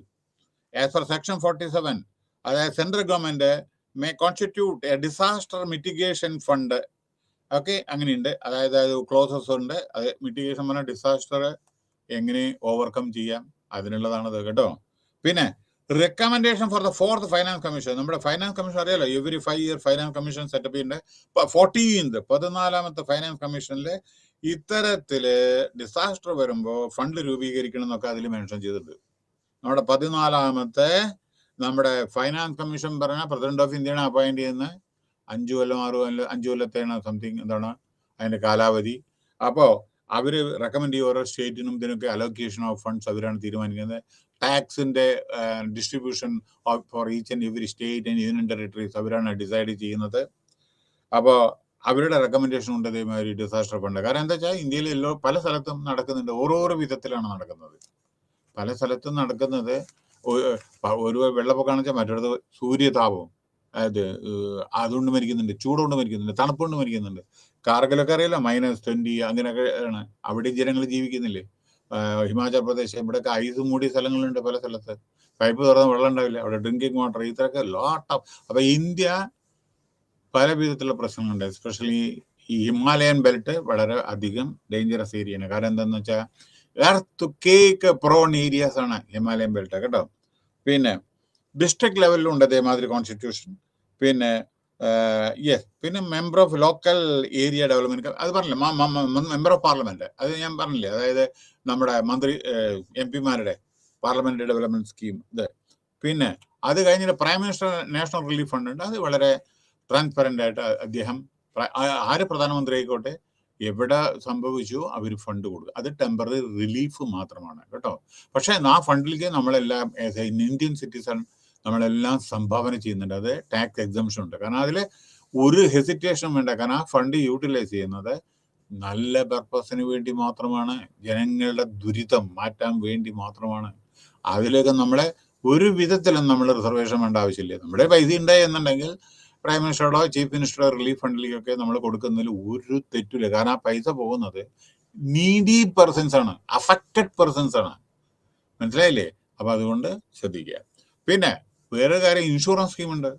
ആസ് പെർ സെക്ഷൻ 47, അതായത് central government may constitute A disaster mitigation fund. Okay, അങ്ങനെയുണ്ട്. അതായത് ക്ലോസസ് ഉണ്ട്. അത് മിറ്റിഗേഷൻ പറഞ്ഞാൽ ഡിസാസ്റ്റർ എങ്ങനെ ഓവർകം ചെയ്യാം അതിനുള്ളതാണത് കേട്ടോ. പിന്നെ recommendation for the 4th finance commission. നമ്മുടെ ഫൈനാൻസ് കമ്മീഷൻ അറിയാലോ, every 5 year finance commission setup ചെയ്യുന്നുണ്ട്. 14th ഫൈനാൻസ് കമ്മീഷനിൽ ഇത്തരത്തില് ഡിസാസ്റ്റർ വരുമ്പോൾ ഫണ്ട് രൂപീകരിക്കണം എന്നൊക്കെ അതിൽ മെൻഷൻ ചെയ്തിട്ടുണ്ട്. നമ്മുടെ 14th നമ്മുടെ ഫൈനാൻസ് കമ്മീഷൻ പറഞ്ഞാൽ പ്രസിഡന്റ് ഓഫ് ഇന്ത്യയാണ് അപ്പോയിന്റ് ചെയ്യുന്നത്. 5 കൊല്ലം 5 കൊല്ലത്തെയാണ് സംതിങ് എന്താണ് അതിന്റെ കാലാവധി. അപ്പോൾ അവര് റെക്കമെൻഡ് ചെയ്യും ഓരോ സ്റ്റേറ്റിനും ഇതിനൊക്കെ അലോക്കേഷൻ ഓഫ് ഫണ്ട്സ് അവരാണ് തീരുമാനിക്കുന്നത്. ടാക്സിന്റെ distribution for each and every state and union territories അവരാണ് ഡിസൈഡ് ചെയ്യുന്നത്. അപ്പോൾ അവരുടെ റെക്കമെൻഡേഷൻ ഉണ്ട് ഇതേമാതിരി ഡിസാസ്റ്റർ ഫണ്ട്. കാരണം എന്താ വെച്ചാൽ ഇന്ത്യയിൽ പല സ്ഥലത്തും നടക്കുന്നുണ്ട്, ഓരോരോ വിധത്തിലാണ് നടക്കുന്നത്. പല സ്ഥലത്തും നടക്കുന്നത് ഒരു വെള്ളപ്പൊക്കമാണെന്ന് വെച്ചാൽ മറ്റൊരു സൂര്യതാപം, അതായത് അതുകൊണ്ട് മരിക്കുന്നുണ്ട്, ചൂടുകൊണ്ട് മരിക്കുന്നുണ്ട്, തണുപ്പുകൊണ്ട് മരിക്കുന്നുണ്ട്. കാർഗിലൊക്കെ അറിയില്ല, -20 അങ്ങനെയൊക്കെ ആണ്. അവിടെ ജനങ്ങൾ ജീവിക്കുന്നില്ലേ. ഹിമാചൽ പ്രദേശ് ഇവിടെയൊക്കെ ഐസ് മൂടിയ സ്ഥലങ്ങളുണ്ട്. പല സ്ഥലത്ത് പൈപ്പ് തുറന്ന് വെള്ളം ഉണ്ടാവില്ല, അവിടെ ഡ്രിങ്കിങ് വാട്ടർ, ഇത്രയൊക്കെ ലോട്ട് ഓഫ്. അപ്പൊ ഇന്ത്യ പല വിധത്തിലുള്ള പ്രശ്നങ്ങളുണ്ട്. എസ്പെഷ്യലി ഈ ഹിമാലയൻ ബെൽറ്റ് വളരെ അധികം ഡേഞ്ചറസ് ഏരിയയാണ്. കാരണം എന്താണെന്ന് വെച്ചാൽ എർത്ത് കേക്ക് പ്രോൺ ഏരിയാസ് ആണ് ഹിമാലയൻ ബെൽറ്റ് കേട്ടോ. പിന്നെ ഡിസ്ട്രിക്ട് ലെവലിലുണ്ട് അതേമാതിരി കോൺസ്റ്റിറ്റ്യൂഷൻ. പിന്നെ പിന്നെ member of local area development, അത് പറഞ്ഞില്ലേ, മെമ്പർ ഓഫ് പാർലമെന്റ്, അത് ഞാൻ പറഞ്ഞില്ലേ, അതായത് നമ്മുടെ മന്ത്രി MP-മാരുടെ പാർലമെന്റ് ഡെവലപ്മെന്റ് സ്കീം. ഇത് പിന്നെ അത് കഴിഞ്ഞിട്ട് prime minister national relief fund ഉണ്ട്. അത് വളരെ ട്രാൻസ്പെറൻ്റ് ആയിട്ട് അദ്ദേഹം ആര് പ്രധാനമന്ത്രി ആയിക്കോട്ടെ എവിടെ സംഭവിച്ചു അവർ ഫണ്ട് കൊടുക്കും. അത് ടെമ്പററി റിലീഫ് മാത്രമാണ് കേട്ടോ. പക്ഷേ ആ ഫണ്ടിലേക്ക് നമ്മളെല്ലാം ആസ് എ ഇന്ത്യൻ സിറ്റിസൺ നമ്മളെല്ലാം സംഭാവന ചെയ്യുന്നുണ്ട്. അത് ടാക്സ് എക്സംഷൻ ഉണ്ട്. കാരണം അതിൽ ഒരു ഹെസിറ്റേഷനും വേണ്ട. കാരണം ആ ഫണ്ട് യൂട്ടിലൈസ് ചെയ്യുന്നത് നല്ല പർപ്പസിന് വേണ്ടി മാത്രമാണ്, ജനങ്ങളുടെ ദുരിതം മാറ്റാൻ വേണ്ടി മാത്രമാണ്. അതിലേക്ക് നമ്മളെ ഒരു വിധത്തിലും നമ്മൾ റിസർവേഷൻ വേണ്ട ആവശ്യമില്ല. നമ്മുടെ പൈസ ഉണ്ടായി എന്നുണ്ടെങ്കിൽ പ്രൈം മിനിസ്റ്ററുടെ ചീഫ് മിനിസ്റ്ററുടെ റിലീഫ് ഫണ്ടിലേക്കൊക്കെ നമ്മൾ കൊടുക്കുന്നതിൽ ഒരു തെറ്റില്ല. കാരണം ആ പൈസ പോകുന്നത് നീഡി പേഴ്സൺസ് ആണ്, അഫക്റ്റഡ് പേഴ്സൺസ് ആണ്. മനസ്സിലായില്ലേ? അപ്പൊ അതുകൊണ്ട് ശ്രദ്ധിക്കുക. പിന്നെ വേറെ കാര്യം, ഇൻഷുറൻസ് സ്കീം ഉണ്ട്.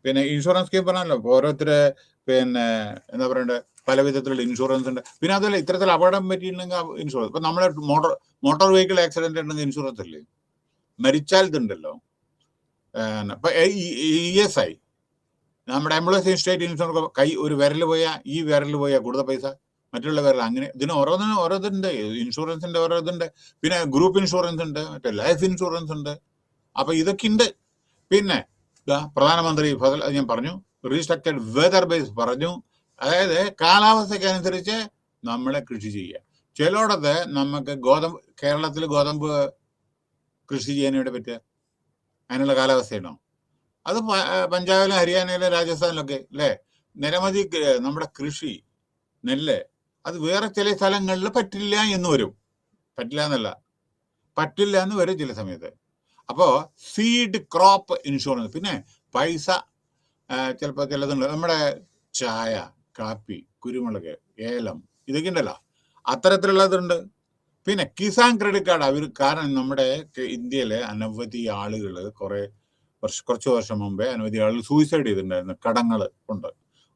പിന്നെ ഇൻഷുറൻസ് സ്കീം പറഞ്ഞല്ലോ, ഓരോരുത്തര് പിന്നെ എന്താ പറയണ്ടേ, പല വിധത്തിലുള്ള ഇൻഷുറൻസ് ഉണ്ട്. പിന്നെ അതുപോലെ ഇത്തരത്തിൽ അപകടം പറ്റിയിട്ടുണ്ടെങ്കിൽ ഇൻഷുറൻസ്. ഇപ്പൊ നമ്മളെ മോട്ടോർ വെഹിക്കിൾ ആക്സിഡന്റ് ഉണ്ടെങ്കിൽ ഇൻഷുറൻസ് ഇല്ലേ? മരിച്ചാൽ ഇതുണ്ടല്ലോ. ഇപ്പൊ ESI, നമ്മുടെ എംപ്ലോയീസ് സ്റ്റേറ്റ് ഇൻഷുറൻസ്, കൈ ഒരു വിരൽ പോയാൽ ഈ വിരൽ പോയാൽ കൂടുതൽ പൈസ, മറ്റുള്ള വിരൽ, അങ്ങനെ ഇതിന് ഓരോന്നിനും ഓരോ ഇതുണ്ട്. ഇൻഷുറൻസിന്റെ ഓരോ ഇതുണ്ട്. പിന്നെ ഗ്രൂപ്പ് ഇൻഷുറൻസ് ഉണ്ട്, മറ്റേ ലൈഫ് ഇൻഷുറൻസ് ഉണ്ട്. അപ്പൊ ഇതൊക്കെ ഉണ്ട്. പിന്നെ പ്രധാനമന്ത്രി ഫസൽ ഞാൻ പറഞ്ഞു, റീസ്ട്രക്ചർഡ് വെതർ ബേസ് പറഞ്ഞു. അതായത് കാലാവസ്ഥയ്ക്ക് അനുസരിച്ച് നമ്മളെ കൃഷി ചെയ്യുക. ചിലയിടത്ത് നമുക്ക് കേരളത്തിൽ ഗോതമ്പ് കൃഷി ചെയ്യാനായിട്ട് പറ്റുക, അതിനുള്ള കാലാവസ്ഥയാണോ? അത് പഞ്ചാബിലും ഹരിയാനയിലും രാജസ്ഥാനിലൊക്കെ അല്ലേ നിരവധി നമ്മുടെ കൃഷി നെല്ല്, അത് വേറെ ചില സ്ഥലങ്ങളിൽ പറ്റില്ല എന്ന് വരും. പറ്റില്ല എന്ന് വരും ചില സമയത്ത്. അപ്പോൾ സീഡ് ക്രോപ്പ് ഇൻഷുറൻസ്. പിന്നെ പൈസ ചിലപ്പോൾ ചിലതുണ്ട്. നമ്മുടെ ചായ, കാപ്പി, കുരുമുളക്, ഏലം, ഇതൊക്കെ ഉണ്ടല്ലോ, അത്തരത്തിലുള്ളതുണ്ട്. പിന്നെ കിസാൻ ക്രെഡിറ്റ് കാർഡ് കാരണം നമ്മുടെ ഇന്ത്യയിലെ അനവധി ആളുകൾ കുറച്ച് വർഷം മുമ്പേ അനവധി ആളുകൾ സൂയിസൈഡ് ചെയ്തിട്ടുണ്ടായിരുന്നു. കടങ്ങൾ ഉണ്ട്,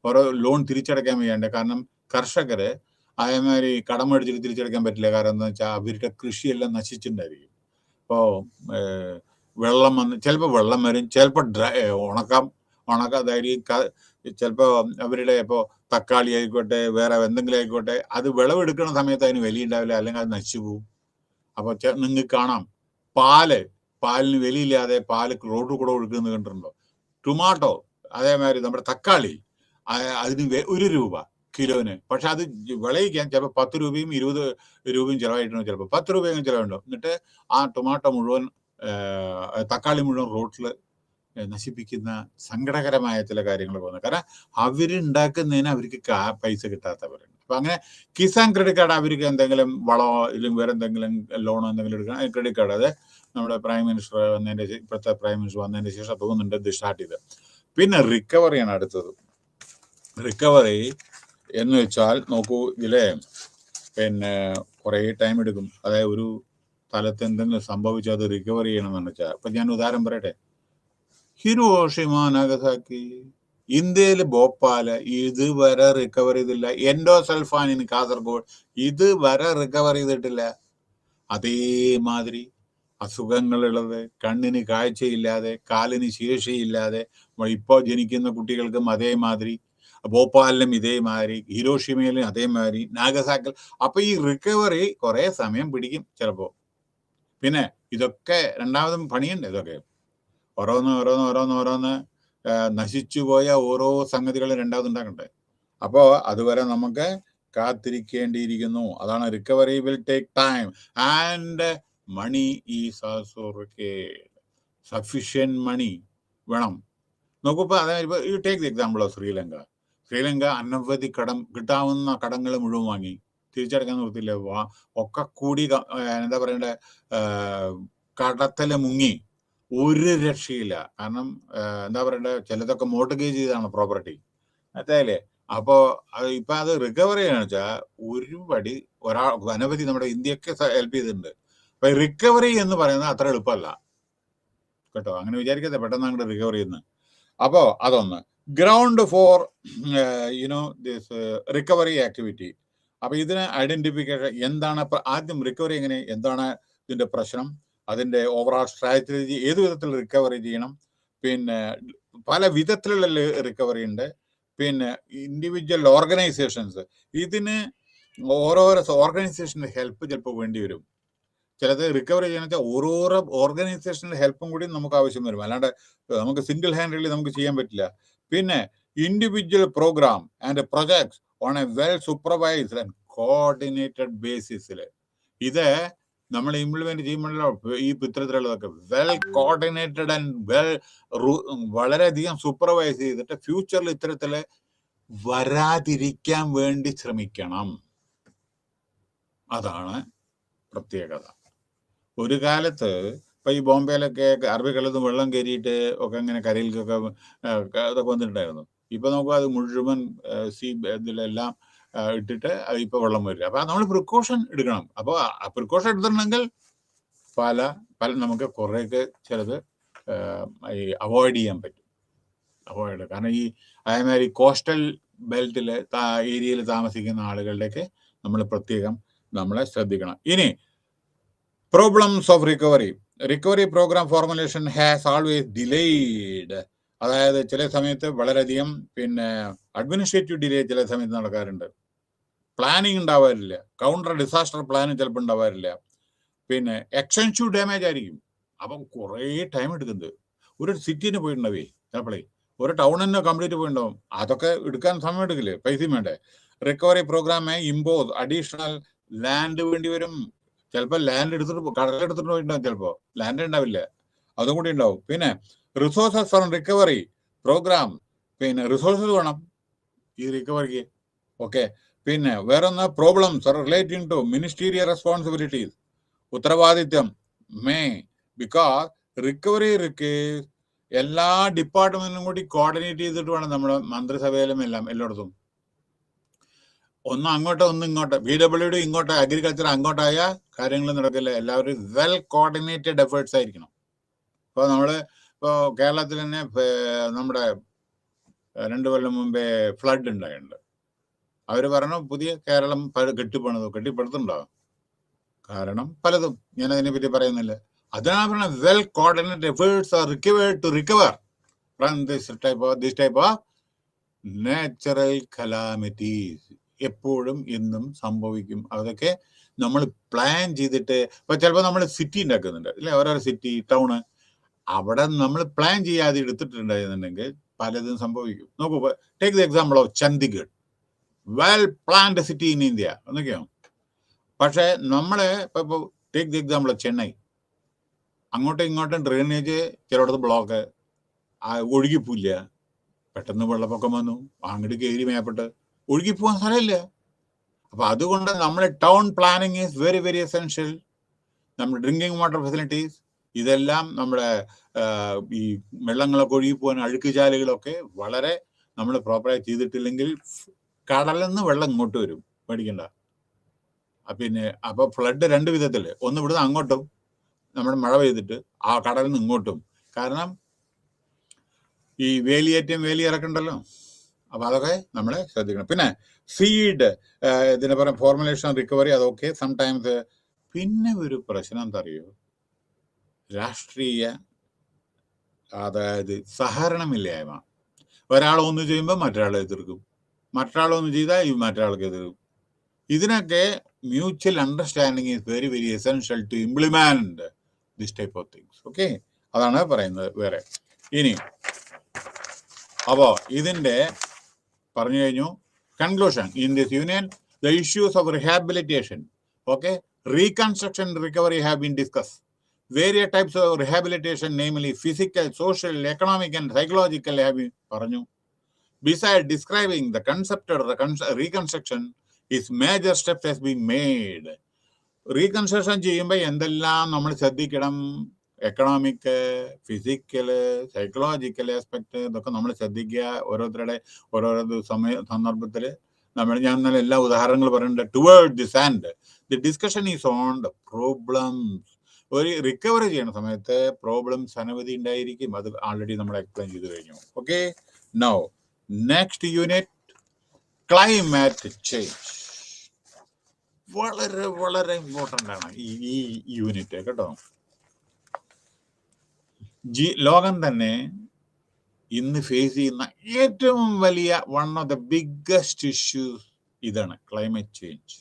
ഓരോ ലോൺ തിരിച്ചടയ്ക്കാൻ വയ്യാണ്ട്. കാരണം കർഷകര് അതേമാതിരി കടം മേടിച്ചിട്ട് തിരിച്ചടയ്ക്കാൻ പറ്റില്ല. കാരണം എന്താ വെച്ചാൽ അവരുടെ കൃഷിയെല്ലാം നശിച്ചിട്ടുണ്ടായിരിക്കും. ഇപ്പോൾ വെള്ളം വന്ന് ചിലപ്പോൾ വെള്ളം വരും, ചിലപ്പോൾ ഉണക്കാതായിരിക്കും. ചിലപ്പോൾ അവരുടെ ഇപ്പോൾ തക്കാളി ആയിക്കോട്ടെ, വേറെ എന്തെങ്കിലും ആയിക്കോട്ടെ, അത് വിളവെടുക്കുന്ന സമയത്ത് അതിന് വില ഉണ്ടാവില്ല, അല്ലെങ്കിൽ അത് നശിച്ചു പോകും. അപ്പോൾ നിങ്ങൾക്ക് കാണാം പാലിന് വിലയില്ലാതെ പാല് റോഡിൽ കൂടെ ഒഴുക്കുന്നത് കണ്ടിട്ടുണ്ടോ? ടൊമാറ്റോ അതേമാതിരി നമ്മുടെ തക്കാളി, അതിന് 1 രൂപ കിലോന്. പക്ഷെ അത് വിളയിക്കാൻ ചിലപ്പോൾ 10 രൂപയും 20 രൂപയും ചിലവായിട്ടുണ്ടോ, ചിലപ്പോൾ 10 രൂപയും ചിലവുണ്ടോ. എന്നിട്ട് ആ ടൊമാറ്റോ മുഴുവൻ, തക്കാളി മുഴുവൻ റോട്ടിൽ നശിപ്പിക്കുന്ന സങ്കടകരമായ ചില കാര്യങ്ങൾ പോകുന്നത്. കാരണം അവരുണ്ടാക്കുന്നതിന് അവർക്ക് പൈസ കിട്ടാത്തവരുണ്ട്. അപ്പൊ അങ്ങനെ കിസാൻ ക്രെഡിറ്റ് കാർഡ് അവർക്ക് എന്തെങ്കിലും വളമോ ഇല്ലെങ്കിൽ വേറെ എന്തെങ്കിലും ലോണോ എന്തെങ്കിലും എടുക്കണം, ക്രെഡിറ്റ് കാർഡ്. അത് നമ്മുടെ ഇപ്പോഴത്തെ പ്രൈം മിനിസ്റ്റർ വന്നതിന്റെ ശേഷം തോന്നുന്നുണ്ട് ഇത് സ്റ്റാർട്ട് ചെയ്ത്. പിന്നെ റിക്കവറിയാണ് അടുത്തത്. റിക്കവറി എന്ന് വെച്ചാൽ നോക്കൂ, ഇതിലെ പിന്നെ കുറേ ടൈം എടുക്കും. അതായത് ഒരു സ്ഥലത്ത് എന്തെങ്കിലും സംഭവിച്ചാൽ അത് റിക്കവർ ചെയ്യണമെന്ന് വെച്ചാൽ, ഇപ്പൊ ഞാൻ ഉദാഹരണം പറയട്ടെ. ഹിരോഷിമ, നാഗസാക്കി, ഇന്ത്യയിൽ ഭോപ്പാല് ഇതുവരെ റിക്കവർ ചെയ്തില്ല. എൻഡോസൾഫാനിന് കാസർഗോഡ് ഇതുവരെ റിക്കവർ ചെയ്തിട്ടില്ല. അതേമാതിരി അസുഖങ്ങളുള്ളത്, കണ്ണിന് കാഴ്ചയില്ലാതെ, കാലിന് ശേഷിയില്ലാതെ ഇപ്പോൾ ജനിക്കുന്ന കുട്ടികൾക്കും അതേമാതിരി, ഭോപ്പാലിലും ഇതേമാതിരി, ഹിരോഷിമയിലും അതേമാതിരി, നാഗസാക്കിൽ. അപ്പൊ ഈ റിക്കവറി കുറെ സമയം പിടിക്കും ചിലപ്പോ. പിന്നെ ഇതൊക്കെ രണ്ടാമതും പണിയുണ്ട്. ഇതൊക്കെ ഓരോന്ന് നശിച്ചുപോയ ഓരോ സംഗതികളും രണ്ടാമത് ഉണ്ടാക്കണ്ടേ. അപ്പോ അതുവരെ നമുക്ക് കാത്തിരിക്കേണ്ടിയിരിക്കുന്നു. അതാണ് recovery will take time and money is also required. Sufficient money വേണം. നോക്കൂ, അതായത് you take the example of Sri Lanka അനവധി കിട്ടാവുന്ന കടങ്ങൾ മുഴുവൻ വാങ്ങി, തിരിച്ചടക്കാൻ നിർത്തില്ല. ഒക്കെ കൂടി എന്താ പറയണ്ടേ, കടത്തല് മുങ്ങി, ഒരു രക്ഷയില്ല. കാരണം എന്താ പറയണ്ടേ, ചിലതൊക്കെ മോർട്ട്ഗേജ് ചെയ്താണ് പ്രോപ്പർട്ടി, മനസ്സിലായില്ലേ? അപ്പോ ഇപ്പൊ അത് റിക്കവറി ചെയ്യാന്ന് വെച്ചാൽ ഒരുപടി അനവധി നമ്മുടെ ഇന്ത്യക്ക് ഹെൽപ്പ് ചെയ്തിട്ടുണ്ട്. അപ്പൊ റിക്കവറി എന്ന് പറയുന്നത് അത്ര എളുപ്പമല്ല കേട്ടോ. അങ്ങനെ വിചാരിക്കാതെ പെട്ടെന്ന് അങ്ങോട്ട് റിക്കവർ ചെയ്യുന്നത്. അപ്പോ അതൊന്ന് ground for this recovery activity. അപ്പൊ ഇതിന് ഐഡന്റിഫിക്കേഷൻ എന്താണ്? ആദ്യം റിക്കവറി എന്താണ് ഇതിന്റെ പ്രശ്നം, അതിന്റെ ഓവറോൾ സ്ട്രാറ്റജി, ഏത് വിധത്തിൽ റിക്കവറി ചെയ്യണം. പിന്നെ പല വിധത്തിലുള്ള റിക്കവറി ഉണ്ട്. പിന്നെ ഇൻഡിവിജ്വൽ ഓർഗനൈസേഷൻസ്, ഇതിന് ഓരോരോ ഓർഗനൈസേഷന്റെ ഹെൽപ്പ് ചിലപ്പോൾ വേണ്ടി വരും. ചിലത് റിക്കവർ ചെയ്യണമെന്ന് വെച്ചാൽ ഓരോരോ ഓർഗനൈസേഷൻ്റെ ഹെൽപ്പും കൂടി നമുക്ക് ആവശ്യം വരും. അല്ലാണ്ട് നമുക്ക് സിംഗിൾ ഹാൻഡ്ലി നമുക്ക് ചെയ്യാൻ പറ്റില്ല. പിന്നെ individual programme and projects on a well supervised and coordinated ബേസിസിൽ ഇത് നമ്മൾ ഇംപ്ലിമെന്റ് ചെയ്യുമ്പോഴല്ലോ ഈ ഇത്തരത്തിലുള്ളതൊക്കെ വെൽ കോർഡിനേറ്റഡ് ആൻഡ് വളരെയധികം സൂപ്പർവൈസ് ചെയ്തിട്ട് ഫ്യൂച്ചറിൽ ഇത്തരത്തില് വരാതിരിക്കാൻ വേണ്ടി ശ്രമിക്കണം. അതാണ് പ്രത്യേകത. ഒരു കാലത്ത് ഇപ്പൊ ഈ ബോംബെയിലൊക്കെ അറബിക്കടലിൽ വെള്ളം കയറിയിട്ട് ഒക്കെ ഇങ്ങനെ കരയിലേക്കൊക്കെ അതൊക്കെ വന്നിട്ടുണ്ടായിരുന്നു. ഇപ്പൊ നമുക്ക് അത് മുഴുവൻ ഇതിലെല്ലാം ഇട്ടിട്ട് ഇപ്പൊ വെള്ളം വരില്ല. അപ്പൊ നമ്മൾ പ്രിക്കോഷൻ എടുക്കണം. അപ്പൊ പ്രിക്കോഷൻ എടുത്തിട്ടുണ്ടെങ്കിൽ പല നമുക്ക് കുറേയൊക്കെ ചിലത് അവോയ്ഡ് ചെയ്യാൻ പറ്റും. കാരണം ഈ അതേമാതിരി കോസ്റ്റൽ ബെൽറ്റില് ഏരിയയിൽ താമസിക്കുന്ന ആളുകളുടെയൊക്കെ നമ്മൾ പ്രത്യേകം നമ്മളെ ശ്രദ്ധിക്കണം. ഇനി problems of recovery programme formulation has always delayed. അതായത് ചില സമയത്ത് വളരെയധികം അഡ്മിനിസ്ട്രേറ്റീവ് ഡിലേ ചില സമയത്ത് നടക്കാറുണ്ട്. പ്ലാനിങ് ഉണ്ടാവാറില്ല. കൗണ്ടർ ഡിസാസ്റ്റർ പ്ലാൻ ചിലപ്പോൾ ഉണ്ടാവാറില്ല. എക്സ്റ്റൻസീവ് ഡാമേജ് ആയിരിക്കും. അപ്പം കുറേ ടൈം എടുക്കുന്നത്. ഒരു സിറ്റിന് പോയിട്ടുണ്ടാവേ ചിലപ്പോഴേ ഒരു ടൗണിന് കംപ്ലീറ്റ് പോയിട്ടുണ്ടാവും. അതൊക്കെ എടുക്കാൻ സമയം എടുക്കില്ലേ? പൈസയും വേണ്ടേ? റിക്കവറി പ്രോഗ്രാമെ ഇമ്പോസ് അഡീഷണൽ ലാൻഡ് വേണ്ടി വരും. ചിലപ്പോൾ ലാൻഡ് എടുത്തിട്ട് കടലെടുത്തിട്ട് പോയിട്ടുണ്ടാവും. ചിലപ്പോൾ ലാൻഡ് ഉണ്ടാവില്ല, അതും കൂടി ഉണ്ടാവും. Resources from recovery program resources വേണം ഈ റിക്കവറിക്ക്. ഓക്കെ. വേറൊന്ന് problems relating to ministerial responsibilities, ഉത്തരവാദിത്വം. ബിക്കോസ് റിക്കവറി എല്ലാ ഡിപ്പാർട്ട്മെന്റിനും കൂടി കോർഡിനേറ്റ് ചെയ്തിട്ട് വേണം നമ്മുടെ മന്ത്രിസഭയിലും എല്ലായിടത്തും. ഒന്ന് അങ്ങോട്ടോ ഒന്ന് ഇങ്ങോട്ടോ, PWD ഇങ്ങോട്ടോ, അഗ്രികൾച്ചർ അങ്ങോട്ടായ കാര്യങ്ങൾ നടക്കില്ല. എല്ലാവരും വെൽ കോർഡിനേറ്റഡ് എഫേർട്സ് ആയിരിക്കണം. ഇപ്പോൾ കേരളത്തിൽ തന്നെ നമ്മുടെ 2 കൊല്ലം മുമ്പേ ഫ്ലഡ് ഉണ്ടായിട്ടുണ്ട്. അവർ പറഞ്ഞു പുതിയ കേരളം കെട്ടിപ്പടുത്തുണ്ടോ? കാരണം പലതും ഞാൻ അതിനെപ്പറ്റി പറയുന്നില്ല. അതിനാണ് പറഞ്ഞത് well coordinated efforts are required to recover from this type of natural calamities. എപ്പോഴും എന്നും സംഭവിക്കും. അതൊക്കെ നമ്മൾ പ്ലാൻ ചെയ്തിട്ട്, ഇപ്പൊ ചിലപ്പോൾ നമ്മൾ സിറ്റി ഉണ്ടാക്കുന്നുണ്ട് അല്ലെ, ഓരോരോ സിറ്റി ടൗണ്, അവിടെ നമ്മൾ പ്ലാൻ ചെയ്യാതെ എടുത്തിട്ടുണ്ടായിരുന്നുണ്ടെങ്കിൽ പലതും സംഭവിക്കും. നോക്കൂ, take the example of Chandigarh, well planned city in India എന്നൊക്കെയാണ്. പക്ഷെ നമ്മളെ ഇപ്പൊ take the example of Chennai, അങ്ങോട്ടും ഇങ്ങോട്ടും ഡ്രെയിനേജ് ചിലയിടത്ത് ബ്ലോക്ക്, ഒഴുകിപ്പോയില്ല. പെട്ടെന്ന് വെള്ളപ്പൊക്കം വന്നു, അങ്ങോട്ട് കയറി മേപ്പെട്ട് ഒഴുകിപ്പോകാൻ സ്ഥലമില്ല. അപ്പൊ അതുകൊണ്ട് നമ്മുടെ town planning is very very essential. നമ്മുടെ ഡ്രിങ്കിങ് വാട്ടർ ഫെസിലിറ്റീസ്, ഇതെല്ലാം നമ്മുടെ ഈ വെള്ളങ്ങളൊക്കെ ഒഴുകിപ്പോകാൻ അഴുക്കുചാലുകളൊക്കെ വളരെ നമ്മൾ പ്രോപ്പറായി ചെയ്തിട്ടില്ലെങ്കിൽ കടലിൽ നിന്ന് വെള്ളം ഇങ്ങോട്ട് വരും, പേടിക്കണ്ട. അപ്പൊ ഫ്ലഡ് 2 വിധത്തില്, ഒന്ന് ഇവിടുന്ന് അങ്ങോട്ടും നമ്മുടെ മഴ പെയ്തിട്ട് ആ കടലിൽ നിന്ന് ഇങ്ങോട്ടും. കാരണം ഈ വേലിയിറക്കുണ്ടല്ലോ, അപ്പൊ അതൊക്കെ നമ്മളെ ശ്രദ്ധിക്കണം. സീഡ് ഇതിനെ പറയാം ഫോർമുലേഷൻ റിക്കവറി, അതൊക്കെ സംടൈംസ്. ഒരു പ്രശ്നം എന്താ അറിയോ? രാഷ്ട്രീയ, അതായത് സഹകരണമില്ലായ്മ. ഒരാൾ ഒന്ന് ചെയ്യുമ്പോൾ മറ്റൊരാളെ എതിർക്കും, മറ്റൊരാളൊന്ന് ചെയ്താൽ മറ്റൊരാൾക്ക് എതിർക്കും. ഇതിനൊക്കെ mutual understanding is very very essential to implement this type of things. Okay, അതാണ് പറയുന്നത്. വേറെ ഇനി അപ്പോ ഇതിന്റെ പറഞ്ഞു കഴിഞ്ഞു. Conclusion: in this union the issues of rehabilitation, okay, reconstruction, recovery have been discuss. Various types of rehabilitation, namely physical, social, economic and psychological, have been പറഞ്ഞു. Besides describing the concept of reconstruction, its major steps has been made. Reconstruction ചെയ്യുമ്പോൾ എന്തെല്ലാം നമ്മൾ ശ്രദ്ധിക്കണം? Economic, physical, psychological aspect, ഇതൊക്കെ നമ്മൾ ശ്രദ്ധിക്കുക. ഓരോരുത്തരുടെ സന്ദർഭത്തിൽ ഞാൻ ഇന്നലെ എല്ലാ ഉദാഹരണങ്ങൾ പറയുന്നുണ്ട്. Toward this and the discussion is on the problems. ഒരു റിക്കവറി ചെയ്യുന്ന സമയത്ത് പ്രോബ്ലംസ് അനവധി ഉണ്ടായിരിക്കും. അത് ആൾറെഡി നമ്മൾ എക്സ്പ്ലെയിൻ ചെയ്ത് കഴിഞ്ഞു. Okay, now next unit, climate change. വളരെ വളരെ ഇമ്പോർട്ടൻ്റ് ആണ് ഈ യൂണിറ്റ് കേട്ടോ. ലോകം തന്നെ ഇന്ന് ഫേസ് ചെയ്യുന്ന ഏറ്റവും വലിയ one of the biggest issues ഇതാണ്, ക്ലൈമറ്റ് ചേഞ്ച്.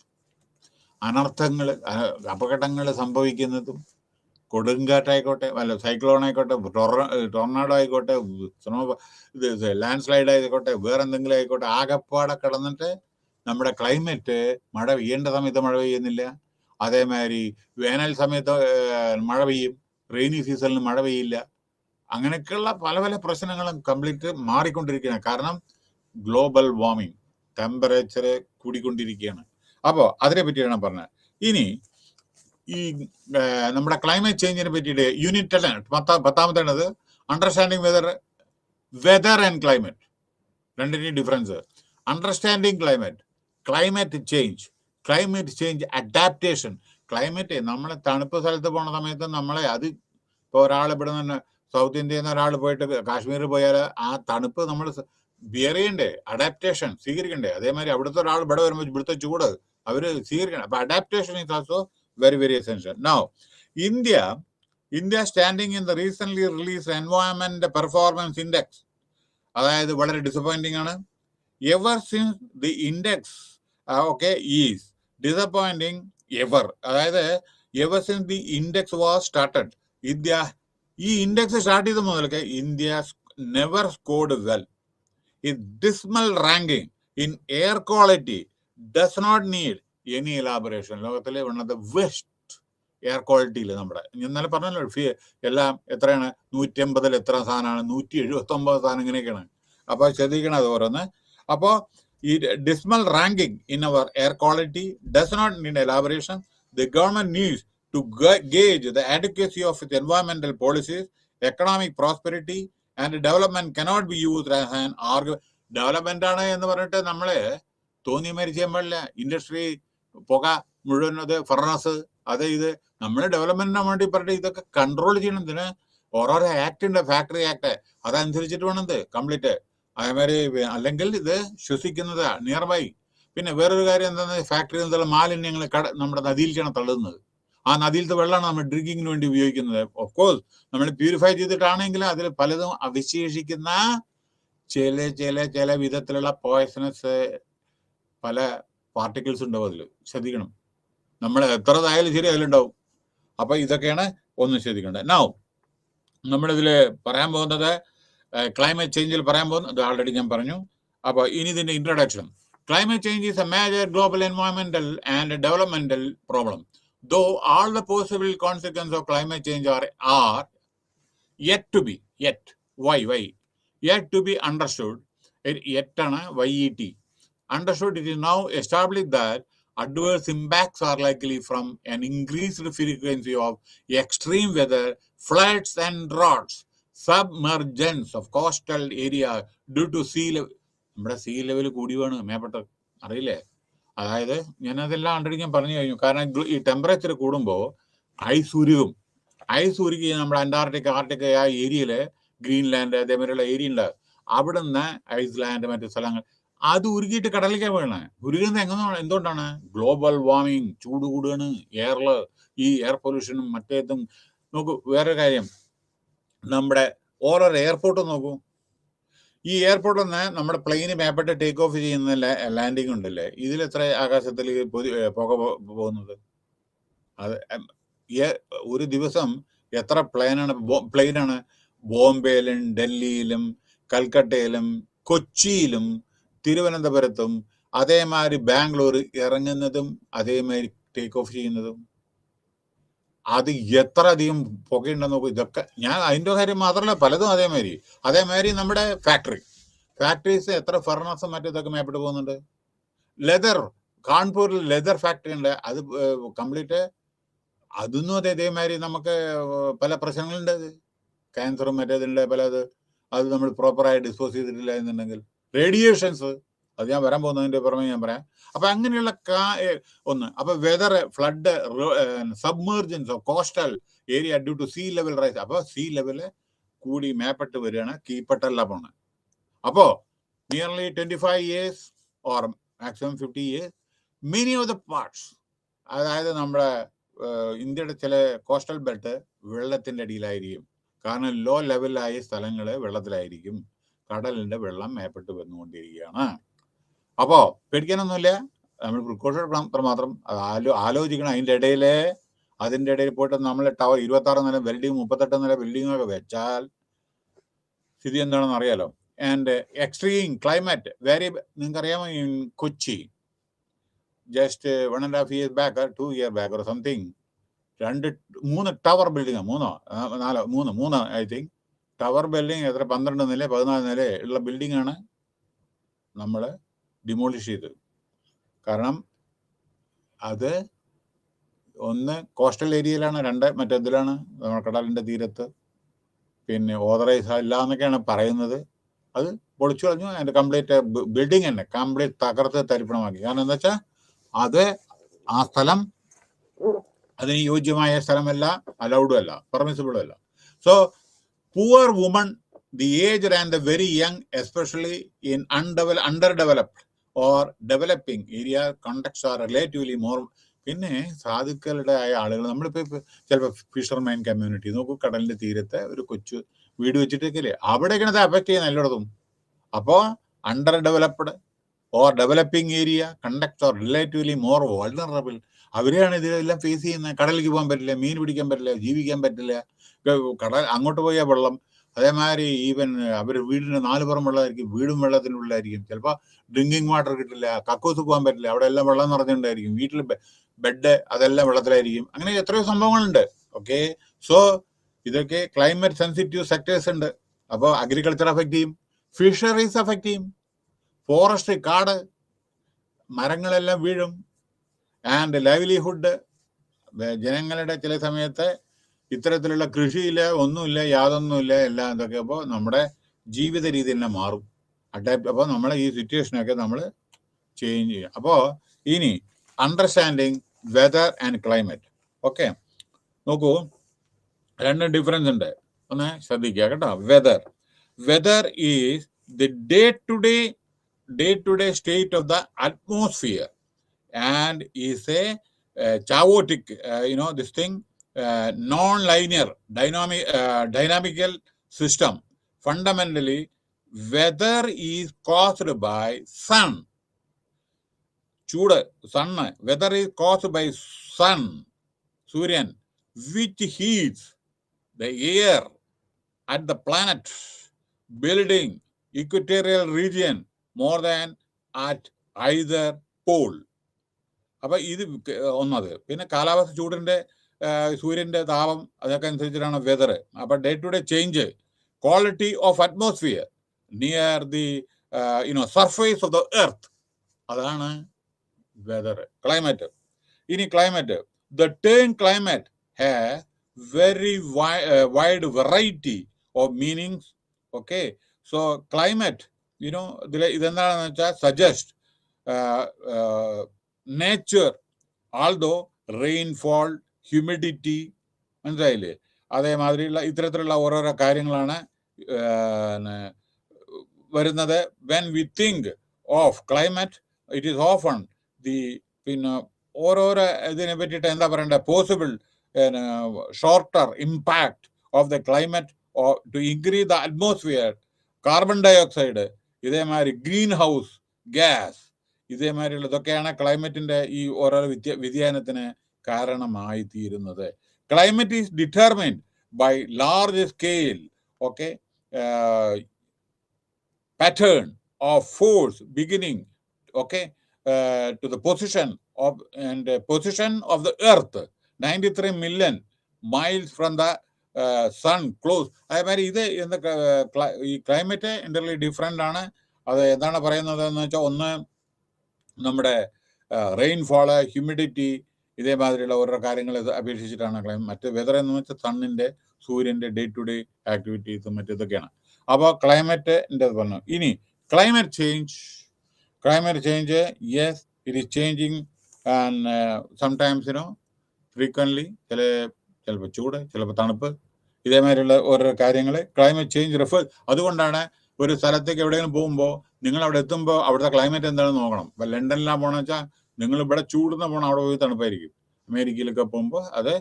അനർത്ഥങ്ങൾ, അപകടങ്ങൾ സംഭവിക്കുന്നതും, കൊടുങ്കാറ്റായിക്കോട്ടെ, അല്ല സൈക്ലോൺ ആയിക്കോട്ടെ, ടൊർണാഡോ ആയിക്കോട്ടെ, ലാൻഡ് സ്ലൈഡ് ആയിക്കോട്ടെ, വേറെ എന്തെങ്കിലും ആയിക്കോട്ടെ, ആകപ്പാടെ കിടന്നിട്ട് നമ്മുടെ ക്ലൈമറ്റ്, മഴ പെയ്യേണ്ട സമയത്ത് മഴ പെയ്യുന്നില്ല. അതേമാതിരി വേനൽ സമയത്ത് മഴ പെയ്യും, റെയിനി സീസണിൽ മഴ പെയ്യില്ല. അങ്ങനെയൊക്കെയുള്ള പല പല പ്രശ്നങ്ങളും കംപ്ലീറ്റ് മാറിക്കൊണ്ടിരിക്കുകയാണ്. കാരണം ഗ്ലോബൽ വാർമിംഗ്, ടെമ്പറേച്ചർ കൂടിക്കൊണ്ടിരിക്കുകയാണ്. അപ്പോൾ അതിനെ പറ്റിയാണ് പറഞ്ഞത്. ഇനി ഈ നമ്മുടെ ക്ലൈമറ്റ് ചേഞ്ചിനെ പറ്റിയിട്ട് unit 10 understanding weather and climate, രണ്ടിൻ്റെയും difference. Understanding climate change adaptation. Climate, നമ്മളെ തണുപ്പ് സ്ഥലത്ത് പോണ സമയത്ത് നമ്മളെ അത് ഇപ്പോൾ ഒരാൾ ഇവിടെ നിന്ന് സൗത്ത് ഇന്ത്യയിൽ നിന്ന് ഒരാൾ പോയിട്ട് കാശ്മീരിൽ പോയാൽ ആ തണുപ്പ് നമ്മൾ ബിയർ ചെയ്യണ്ടേ, അഡാപ്റ്റേഷൻ സ്വീകരിക്കണ്ടേ. അതേമാതിരി അവിടുത്തെ ഒരാൾ ഇവിടെ വരുമ്പോൾ ഇവിടുത്തെ ചൂട് അവർ സ്വീകരിക്കണം. അപ്പൊ adaptation is also very very essential. Now India standing in the recent released environment performance index, അതായത് വളരെ ഡിസപ്പോയിന്റിംഗ് ആണ്. Ever since the index is disappointing അതായത് ever since the index was started, ഈ ഇൻഡെക്സ് സ്റ്റാർട്ട് ചെയ്ത മുതലൊക്കെ India never scored well. ഈ dismal ranking in air quality does not need any elaboration. ലോകത്തിലെ one of the worst air ക്വാളിറ്റിയിൽ നമ്മുടെ ഇന്നലെ പറഞ്ഞല്ലോ, എല്ലാം എത്രയാണ്, 150 എത്ര സാധനമാണ്, 179 സാധനം ഇങ്ങനെയൊക്കെയാണ്. അപ്പോൾ ശ്രദ്ധിക്കണം അത് ഓരോന്ന്. അപ്പോൾ ഈ dismal ranking in our air quality does not need elaboration. The government needs to gauge the adequacy of its environmental policies. Economic prosperity and development cannot be used as an argument. Development ആണ് എന്ന് പറഞ്ഞിട്ട് നമ്മളെ തോന്നി മരിച്ചാൻ പാടില്ല. Industry, പുക മുഴുവൻ, അത് furnace, അത് ഇത് നമ്മൾ ഡെവലപ്മെന്റിന് വേണ്ടി പറഞ്ഞിട്ട് ഇതൊക്കെ കൺട്രോൾ ചെയ്യണം. ഇതിന് ഓരോരോ ആക്ട് ഉണ്ട്, ഫാക്ടറി ആക്ട്, അതനുസരിച്ചിട്ട് വേണം ഇത് കംപ്ലീറ്റ്. അതേമാതിരി അല്ലെങ്കിൽ ഇത് ശ്വസിക്കുന്നത് നിയർ ബൈ. പിന്നെ വേറൊരു കാര്യം എന്താണെന്ന്, ഫാക്ടറിയിൽ നിന്നുള്ള മാലിന്യങ്ങൾ നമ്മുടെ നദിയിലേക്കാണ് തള്ളുന്നത്. ആ നദിയിലത്തെ വെള്ളമാണ് നമ്മൾ ഡ്രിങ്കിങ്ങിന് വേണ്ടി ഉപയോഗിക്കുന്നത്. ഓഫ് കോഴ്സ് നമ്മൾ പ്യൂരിഫൈ ചെയ്തിട്ടാണെങ്കിലും അതിൽ പലതും അവശേഷിക്കുന്ന ചില വിധത്തിലുള്ള പോയ്സണസ് പല പാർട്ടിക്കിൾസ് ഉണ്ടാവും അതിൽ. ശ്രദ്ധിക്കണം, നമ്മൾ എത്ര ഇതായാലും ശരി അതിലുണ്ടാവും. അപ്പൊ ഇതൊക്കെയാണ് ഒന്ന് ശ്രദ്ധിക്കേണ്ടത്. നൗ നമ്മളിതിൽ പറയാൻ പോകുന്നത് ക്ലൈമറ്റ് ചേഞ്ചിൽ പറയാൻ പോകുന്നത് ആൾറെഡി ഞാൻ പറഞ്ഞു. അപ്പൊ ഇനി ഇതിന്റെ introduction. Climate change is a major global എൻവയോൺമെന്റൽ and developmental problem. Though all the possible consequences of climate change are yet to be understood. Understood, it is now established that adverse impacts are likely from an increased frequency of extreme weather, floods and droughts, submergence of coastal area due to sea level. നമ്മുടെ see level കൂടിയാണ് മേപ്പെട്ട, അറിയില്ലേ? അതായത് ഞാനതെല്ലാം already ഞാൻ പറഞ്ഞു കഴിഞ്ഞു. കാരണം ഈ temperature കൂടുമ്പോൾ ഐസ് ഉരുകി നമ്മുടെ അന്റാർട്ടിക്ക, ആർട്ടിക്ക ആ ഏരിയയില്, ഗ്രീൻലാൻഡ് അതേമാതിരിയുള്ള ഏരിയ ഉണ്ട്, അവിടെ നിന്ന് ഐസ്ലാൻഡ് മറ്റു സ്ഥലങ്ങൾ അത് ഉരുകിയിട്ട് കടലിലേക്ക് വീണേ. ഉരുകുന്നത് എന്തുകൊണ്ടാണ്? ഗ്ലോബൽ വാർമിങ്, ചൂട് കൂടുകയാണ്, ഈ എയർ പൊല്യൂഷനും മറ്റേതും. നോക്കൂ, വേറെ കാര്യം, നമ്മുടെ ഓരോരോ എയർപോർട്ട് നോക്കൂ. ഈ എയർപോർട്ടിൽ നിന്ന് നമ്മുടെ പ്ലെയിന് മേപ്പെട്ട് ടേക്ക് ഓഫ് ചെയ്യുന്ന ലാൻഡിങ് ഉണ്ടല്ലേ, ഇതിലെത്ര ആകാശത്തിൽ പുക പോകുന്നത്? അത് ഒരു ദിവസം എത്ര പ്ലെയിനാണ് ബോംബെയിലും ഡൽഹിയിലും കൽക്കട്ടയിലും കൊച്ചിയിലും തിരുവനന്തപുരത്തും അതേമാതിരി ബാംഗ്ലൂർ ഇറങ്ങുന്നതും അതേമാതിരി ടേക്ക് ഓഫ് ചെയ്യുന്നതും. അത് എത്ര അധികം പുകയുണ്ടെന്ന് നോക്കും. ഇതൊക്കെ ഞാൻ അതിൻ്റെ കാര്യം മാത്രമല്ല, പലതും അതേമാതിരി നമ്മുടെ ഫാക്ടറീസ് എത്ര ഫർണസും മറ്റേതൊക്കെ മേപ്പിട്ട് പോകുന്നുണ്ട്. കാൺപൂരിൽ ലെതർ ഫാക്ടറി ഉണ്ട്, അത് കംപ്ലീറ്റ് അതൊന്നും അതേമാതിരി നമുക്ക് പല പ്രശ്നങ്ങളുണ്ട്. അത് ക്യാൻസറും മറ്റേതുണ്ട് പലത്. അത് നമ്മൾ പ്രോപ്പറായി ഡിസ്പോസ് ചെയ്തിട്ടില്ല എന്നുണ്ടെങ്കിൽ റേഡിയേഷൻസ്, അത് ഞാൻ വരാൻ പോകുന്നതിൻ്റെ പുറമെ ഞാൻ പറയാം. അപ്പൊ അങ്ങനെയുള്ള ഒന്ന്. അപ്പൊ weather, flood, submergence of coastal area due to sea level rise. അപ്പൊ സീ ലെവല് കൂടി മേപ്പെട്ട് വരികയാണ്, കീഴ്പ്പെട്ടല്ല പോണ്. അപ്പോ nearly 25 years or maximum 50 years many of the parts, അതായത് നമ്മുടെ ഇന്ത്യയുടെ ചില കോസ്റ്റൽ ബെൽറ്റ് വെള്ളത്തിന്റെ അടിയിലായിരിക്കും. കാരണം ലോ ലെവലായ സ്ഥലങ്ങള് വെള്ളത്തിലായിരിക്കും. കടലിന്റെ വെള്ളം മേപ്പെട്ട് വന്നുകൊണ്ടിരിക്കുകയാണ്. അപ്പോ പേടിക്കാനൊന്നുമില്ല. നമ്മൾ പ്രിക്കോഷൻ എടുക്കണം അത്രമാത്രം. അത് ആലോചിക്കണം. അതിൻ്റെ ഇടയിൽ പോയിട്ട് നമ്മൾ ടവർ 26 നില ബിൽഡിംഗ് 38 നില ബിൽഡിംഗ് ഒക്കെ വെച്ചാൽ സ്ഥിതി എന്താണെന്ന് അറിയാലോ. ആൻഡ് എക്സ്ട്രീം ക്ലൈമറ്റ് വെരി, നിങ്ങൾക്കറിയാമോ, in Kochi just 1.5 years back, 2 years back or something, 3 tower building, 3 I think tower building, എത്ര 12 നില 14 നില ഉള്ള ബിൽഡിംഗ് ആണ് നമ്മൾ ഡിമോളിഷ് ചെയ്തത്. കാരണം അത് ഒന്ന് കോസ്റ്റൽ ഏരിയയിലാണ്, 2 മറ്റേതിലാണ്, നമ്മുടെ കടലിൻ്റെ തീരത്ത്. പിന്നെ ഓതറൈസ് അല്ല എന്നൊക്കെയാണ് പറയുന്നത്. അത് പൊളിച്ചു കളഞ്ഞു. അതിൻ്റെ കംപ്ലീറ്റ് ബിൽഡിംഗ് തന്നെ കംപ്ലീറ്റ് തകർത്ത് തരിപ്പണമാക്കി. കാരണം എന്താ വെച്ചാൽ അത് ആ സ്ഥലം അതിന് യോജ്യമായ സ്ഥലമല്ല, അലൗഡും അല്ല, പെർമിസിബിളും അല്ല. So poor woman, the aged and the very young, especially in underdeveloped or developing area contacts are relatively more. പിന്നെ സാധുക്കളുടെ ആയ ആളുകൾ, നമ്മളിപ്പോൾ ചിലപ്പോൾ ഫിഷർമാൻ കമ്മ്യൂണിറ്റി നോക്കൂ, കടലിൻ്റെ തീരത്തെ ഒരു കൊച്ചു വീട് വെച്ചിട്ടൊക്കെ അവിടെയൊക്കെയാണ് ഇത് അഫക്റ്റ് ചെയ്യുന്നത് എല്ലായിടത്തും. അപ്പോൾ under developed or developing area conducts or relatively more vulnerable, അവരെയാണ് ഇതിലെല്ലാം ഫേസ് ചെയ്യുന്നത്. കടലിലേക്ക് പോകാൻ പറ്റില്ല, മീൻ പിടിക്കാൻ പറ്റില്ല, ജീവിക്കാൻ പറ്റില്ല, കടൽ അങ്ങോട്ട് പോയാൽ വെള്ളം. അതേമാതിരി ഈവൻ അവർ വീടിന് 4 പുറം വെള്ളമായിരിക്കും, വീടും വെള്ളത്തിനുള്ളിലായിരിക്കും. ചിലപ്പോൾ ഡ്രിങ്കിങ് വാട്ടർ കിട്ടില്ല, കക്കൂസ് പോകാൻ പറ്റില്ല, അവിടെ എല്ലാം വെള്ളം നിറഞ്ഞിട്ടുണ്ടായിരിക്കും. വീട്ടിൽ ബെഡ് അതെല്ലാം വെള്ളത്തിലായിരിക്കും. അങ്ങനെ എത്രയോ സംഭവങ്ങളുണ്ട്. ഓക്കെ, സോ ഇതൊക്കെ ക്ലൈമറ്റ് സെൻസിറ്റീവ് സെക്ടേഴ്സ് ഉണ്ട്. അപ്പോൾ അഗ്രികൾച്ചർ അഫക്റ്റ് ചെയ്യും, ഫിഷറീസ് അഫക്റ്റ് ചെയ്യും, ഫോറസ്ട്രി, കാട്, മരങ്ങളെല്ലാം വീഴും. ആൻഡ് ലൈവ്ലിഹുഡ്, ജനങ്ങളുടെ ചില സമയത്ത് ഇത്തരത്തിലുള്ള കൃഷിയില്ല, ഒന്നുമില്ല, യാതൊന്നുമില്ല, എല്ലാം എന്തൊക്കെ. അപ്പോൾ നമ്മുടെ ജീവിത രീതി തന്നെ മാറും, അഡാപ്റ്റ്. അപ്പോൾ നമ്മളെ ഈ സിറ്റുവേഷനൊക്കെ നമ്മൾ ചേഞ്ച് ചെയ്യും. അപ്പോൾ ഇനി understanding weather and climate. Okay, നോക്കൂ, 2 ഡിഫറൻസ് ഉണ്ട്, ഒന്ന് ശ്രദ്ധിക്കുക കേട്ടോ. Weather is the day to day state of the atmosphere and is a chaotic, this thing, non-linear dynamical system. Fundamentally, weather is caused by sun. Weather is caused by sun, Suryan, which heats the air at the planet, building equatorial region more than at either pole. അപ്പം ഇത് ഒന്നത്. പിന്നെ കാലാവസ്ഥ, ചൂടിൻ്റെ, സൂര്യൻ്റെ താപം, അതൊക്കെ അനുസരിച്ചിട്ടാണ് weather. അപ്പം day to day change, quality of atmosphere near the surface of the earth, അതാണ് വെതർ, ക്ലൈമറ്റ്. ഇനി climate, the term climate has very wide variety of meanings. Okay, so climate ഇതെന്താണെന്ന് വെച്ചാൽ suggest nature, although rainfall, humidity, മനസ്സിലായില്ലേ? അതേമാതിരിയുള്ള ഇത്തരത്തിലുള്ള ഓരോരോ കാര്യങ്ങളാണ് വരുന്നത്. When we think of climate, it is often the ഓരോരോ ഇതിനെ പറ്റിയിട്ട് എന്താ പറയണ്ടേ, possible shorter impact of the climate to increase the atmosphere, carbon dioxide, ഇതേമാതിരി ഗ്രീൻ ഹൗസ് ഗ്യാസ്, ഇതേമാതിരിയുള്ളതൊക്കെയാണ് ക്ലൈമറ്റിൻ്റെ ഈ ഓരോ വ്യതിയാനത്തിന് കാരണമായി തീരുന്നത്. Climate is determined by large scale, okay, pattern of force beginning, okay, to the position of the earth 93 million miles from the sun close. അതേമാതിരി ഇത് ഈ ക്ലൈമറ്റ് എൻ്റർലി ഡിഫറെൻ്റ് ആണ്. അത് എന്താണ് പറയുന്നത് എന്ന് വെച്ചാൽ, ഒന്ന് നമ്മുടെ റെയിൻഫോള്, ഹ്യൂമിഡിറ്റി, ഇതേമാതിരിയുള്ള ഓരോ കാര്യങ്ങൾ അപേക്ഷിച്ചിട്ടാണ് മറ്റ് വെതർ എന്ന് വെച്ചാൽ സണ്ണിൻ്റെ, സൂര്യൻ്റെ ഡേ ടു ഡേ ആക്ടിവിറ്റീസും മറ്റിതൊക്കെയാണ്. അപ്പോൾ ക്ലൈമറ്റിൻ്റെ പറഞ്ഞു. ഇനി climate change, yes, it is changing and sometimes frequently, ചിലപ്പോൾ ചൂട്, ചിലപ്പോൾ തണുപ്പ്, ഇതേമാതിരിയുള്ള ഓരോ കാര്യങ്ങൾ ക്ലൈമറ്റ് ചേഞ്ച് റെഫർ. അതുകൊണ്ടാണ് ഒരു സ്ഥലത്തേക്ക് എവിടെയെങ്കിലും പോകുമ്പോൾ നിങ്ങൾ അവിടെ എത്തുമ്പോൾ അവിടുത്തെ ക്ലൈമറ്റ് എന്താണെന്ന് നോക്കണം. ഇപ്പം ലണ്ടനിലാണ് പോകണമെന്ന് വെച്ചാൽ നിങ്ങൾ ഇവിടെ ചൂടുന്ന പോകണം, അവിടെ പോയി തണുപ്പായിരിക്കും. അമേരിക്കയിലൊക്കെ പോകുമ്പോൾ അത്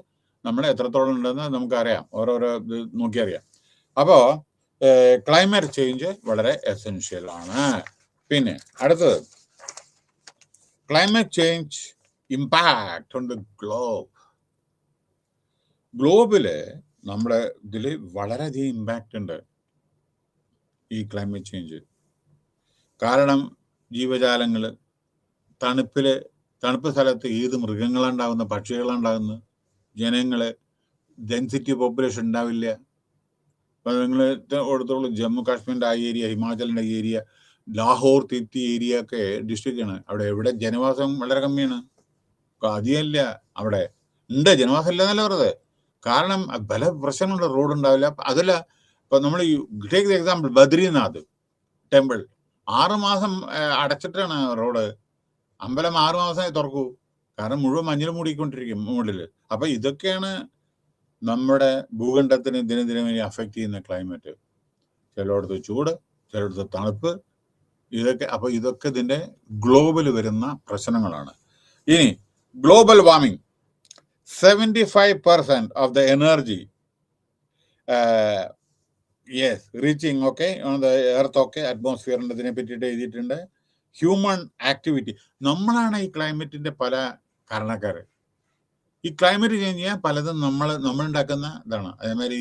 നമ്മൾ എത്രത്തോളം ഉണ്ടെന്ന് നമുക്കറിയാം, ഓരോരോ ഇത് നോക്കിയറിയാം. അപ്പോൾ ക്ലൈമറ്റ് ചേഞ്ച് വളരെ എസെൻഷ്യൽ ആണ്. പിന്നെ അടുത്തത് climate change impact on the globe. ഗ്ലോബില് നമ്മുടെ ഇതിൽ വളരെയധികം ഇമ്പാക്റ്റ് ഉണ്ട് ഈ ക്ലൈമറ്റ് ചേഞ്ച്. കാരണം ജീവജാലങ്ങൾ, തണുപ്പ് സ്ഥലത്ത് ഏത് മൃഗങ്ങളുണ്ടാകുന്ന, പക്ഷികളുണ്ടാകുന്നത്, ജനങ്ങള്, ഡെൻസിറ്റി പോപ്പുലേഷൻ ഉണ്ടാവില്ല. ഇപ്പം നിങ്ങൾ ഓടത്തോളം ജമ്മു കാശ്മീരിൻ്റെ ആ ഏരിയ, ഹിമാചലിൻ്റെ ഏരിയ, ലാഹോർ തിരുത്തി ഏരിയ ഒക്കെ ഡിസ്ട്രിക്റ്റാണ്. അവിടെ എവിടെ ജനവാസം വളരെ കമ്മിയാണ്, അധികമില്ല. അവിടെ ഉണ്ട്, ജനവാസം ഇല്ല എന്നല്ല പറഞ്ഞത്. കാരണം പല പ്രശ്നങ്ങളുണ്ട്, റോഡ് ഉണ്ടാവില്ല. അതല്ല, ഇപ്പം നമ്മൾ take the example Badrinath temple 6 മാസം അടച്ചിട്ടാണ് റോഡ്. അമ്പലം 6 മാസമായി തുറക്കൂ, കാരണം മുഴുവൻ മഞ്ഞൾ മൂടിക്കൊണ്ടിരിക്കും മുകളിൽ. അപ്പൊ ഇതൊക്കെയാണ് നമ്മുടെ ഭൂഖണ്ഡത്തിന് ദിനദിനം അഫക്റ്റ് ചെയ്യുന്ന ക്ലൈമറ്റ്. ചിലയിടത്ത് ചൂട്, ചിലയിടത്ത് തണുപ്പ്, ഇതൊക്കെ. അപ്പൊ ഇതൊക്കെ ഇതിന്റെ ഗ്ലോബൽ വരുന്ന പ്രശ്നങ്ങളാണ്. ഇനി global warming, 75% of the energy reaching on the earth അറ്റ്മോസ്ഫിയറിൻ്റെ ഇതിനെ പറ്റിയിട്ട് എഴുതിയിട്ടുണ്ട്. ഹ്യൂമൻ ആക്ടിവിറ്റി, നമ്മളാണ് ഈ ക്ലൈമറ്റിന്റെ പല കാരണക്കാർ. ഈ ക്ലൈമറ്റ് ചേഞ്ച് ചെയ്യാൻ പലതും നമ്മൾ ഉണ്ടാക്കുന്ന ഇതാണ്. അതേമാതിരി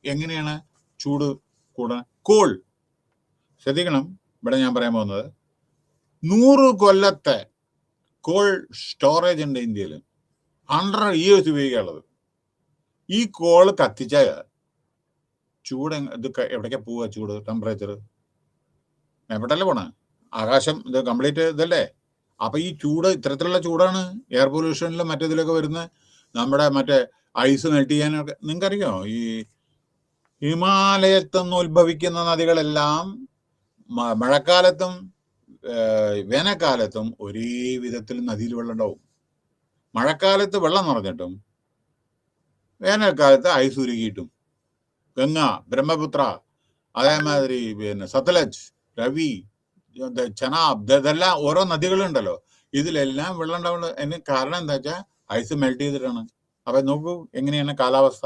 എങ്ങനെയാണ് ചൂട് കൂടാൻ? കോൾ, ശ്രദ്ധിക്കണം, ഇവിടെ ഞാൻ പറയാൻ പോകുന്നത് 100 കൊല്ലത്തെ കോൾ സ്റ്റോറേജ് ഉണ്ട് ഇന്ത്യയിൽ, 100 years ഉപയോഗിക്കാനുള്ളത്. ഈ കോള് കത്തിച്ചാൽ ചൂട് ഇത് എവിടേക്കാ പോവുക? ചൂട് ടെമ്പറേച്ചർ എവിടെയല്ലേ പോണേ? ആകാശം ഇത് കംപ്ലീറ്റ് ഇതല്ലേ. അപ്പൊ ഈ ചൂട് ഇത്തരത്തിലുള്ള ചൂടാണ് എയർ പൊല്യൂഷനിലും മറ്റേതിലൊക്കെ വരുന്നത്. നമ്മുടെ മറ്റേ ഐസ് മെൽറ്റ് ചെയ്യാനൊക്കെ നിങ്ങൾക്കറിയോ, ഈ ഹിമാലയത്തുനിന്ന് ഉത്ഭവിക്കുന്ന നദികളെല്ലാം മഴക്കാലത്തും വേനൽക്കാലത്തും ഒരേ വിധത്തിൽ നദിയിൽ വെള്ളം ഉണ്ടാവും. മഴക്കാലത്ത് വെള്ളം നിറഞ്ഞിട്ടും വേനൽക്കാലത്ത് ഐസ് ഉരുകിയിട്ടും. ഗംഗ, ബ്രഹ്മപുത്ര, അതേമാതിരി സത്ലജ്, രവി, ചെനാബ്, ഇതെല്ലാം ഓരോ നദികളുണ്ടല്ലോ, ഇതിലെല്ലാം വെള്ളം ഉണ്ടാവുന്നത്. അതിന് കാരണം എന്താ വെച്ചാൽ ഐസ് മെൽറ്റ് ചെയ്തിട്ടാണ്. അപ്പൊ നോക്കൂ എങ്ങനെയാണ് കാലാവസ്ഥ.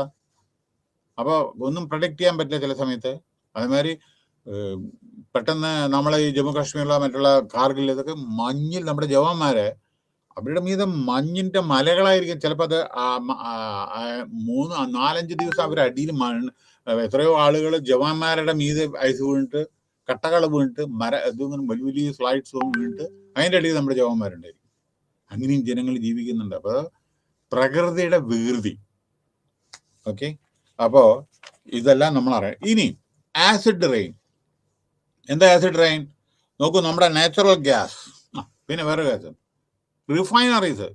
അപ്പോൾ ഒന്നും പ്രൊഡിക്റ്റ് ചെയ്യാൻ പറ്റില്ല ചില സമയത്ത്. അതേമാതിരി പെട്ടെന്ന് നമ്മളെ ഈ ജമ്മു കാശ്മീരിലോ മറ്റുള്ള കാർഗിൽ ഇതൊക്കെ മഞ്ഞിൽ നമ്മുടെ ജവാന്മാരെ, അവരുടെ മീതെ മഞ്ഞിന്റെ മലകളായിരിക്കും. ചിലപ്പോൾ അത് 3-4-5 ദിവസം അവർ അടിയിൽ എത്രയോ ആളുകൾ ജവാന്മാരുടെ മീതെ ഐസ് വീണിട്ട്, കട്ടകൾ വീണിട്ട്, ഇതൊന്നും വലിയ വലിയ സ്ലൈഡ്സ് വീണിട്ട് അതിൻ്റെ അടിയിൽ നമ്മുടെ ജവാന്മാരുണ്ടായിരിക്കും. അങ്ങനെയും ജനങ്ങൾ ജീവിക്കുന്നുണ്ട്. അപ്പോൾ പ്രകൃതിയുടെ വികൃതി. ഓക്കെ, അപ്പോൾ ഇതെല്ലാം നമ്മൾ അറിയാം. ഇനി ആസിഡ് റെയിൻ. എന്താ ആസിഡ് റെയിൻ? നോക്കൂ, നമ്മുടെ നാച്ചുറൽ ഗ്യാസ്, പിന്നെ വേറെ ഗ്യാസ്, റിഫൈനറീസ്,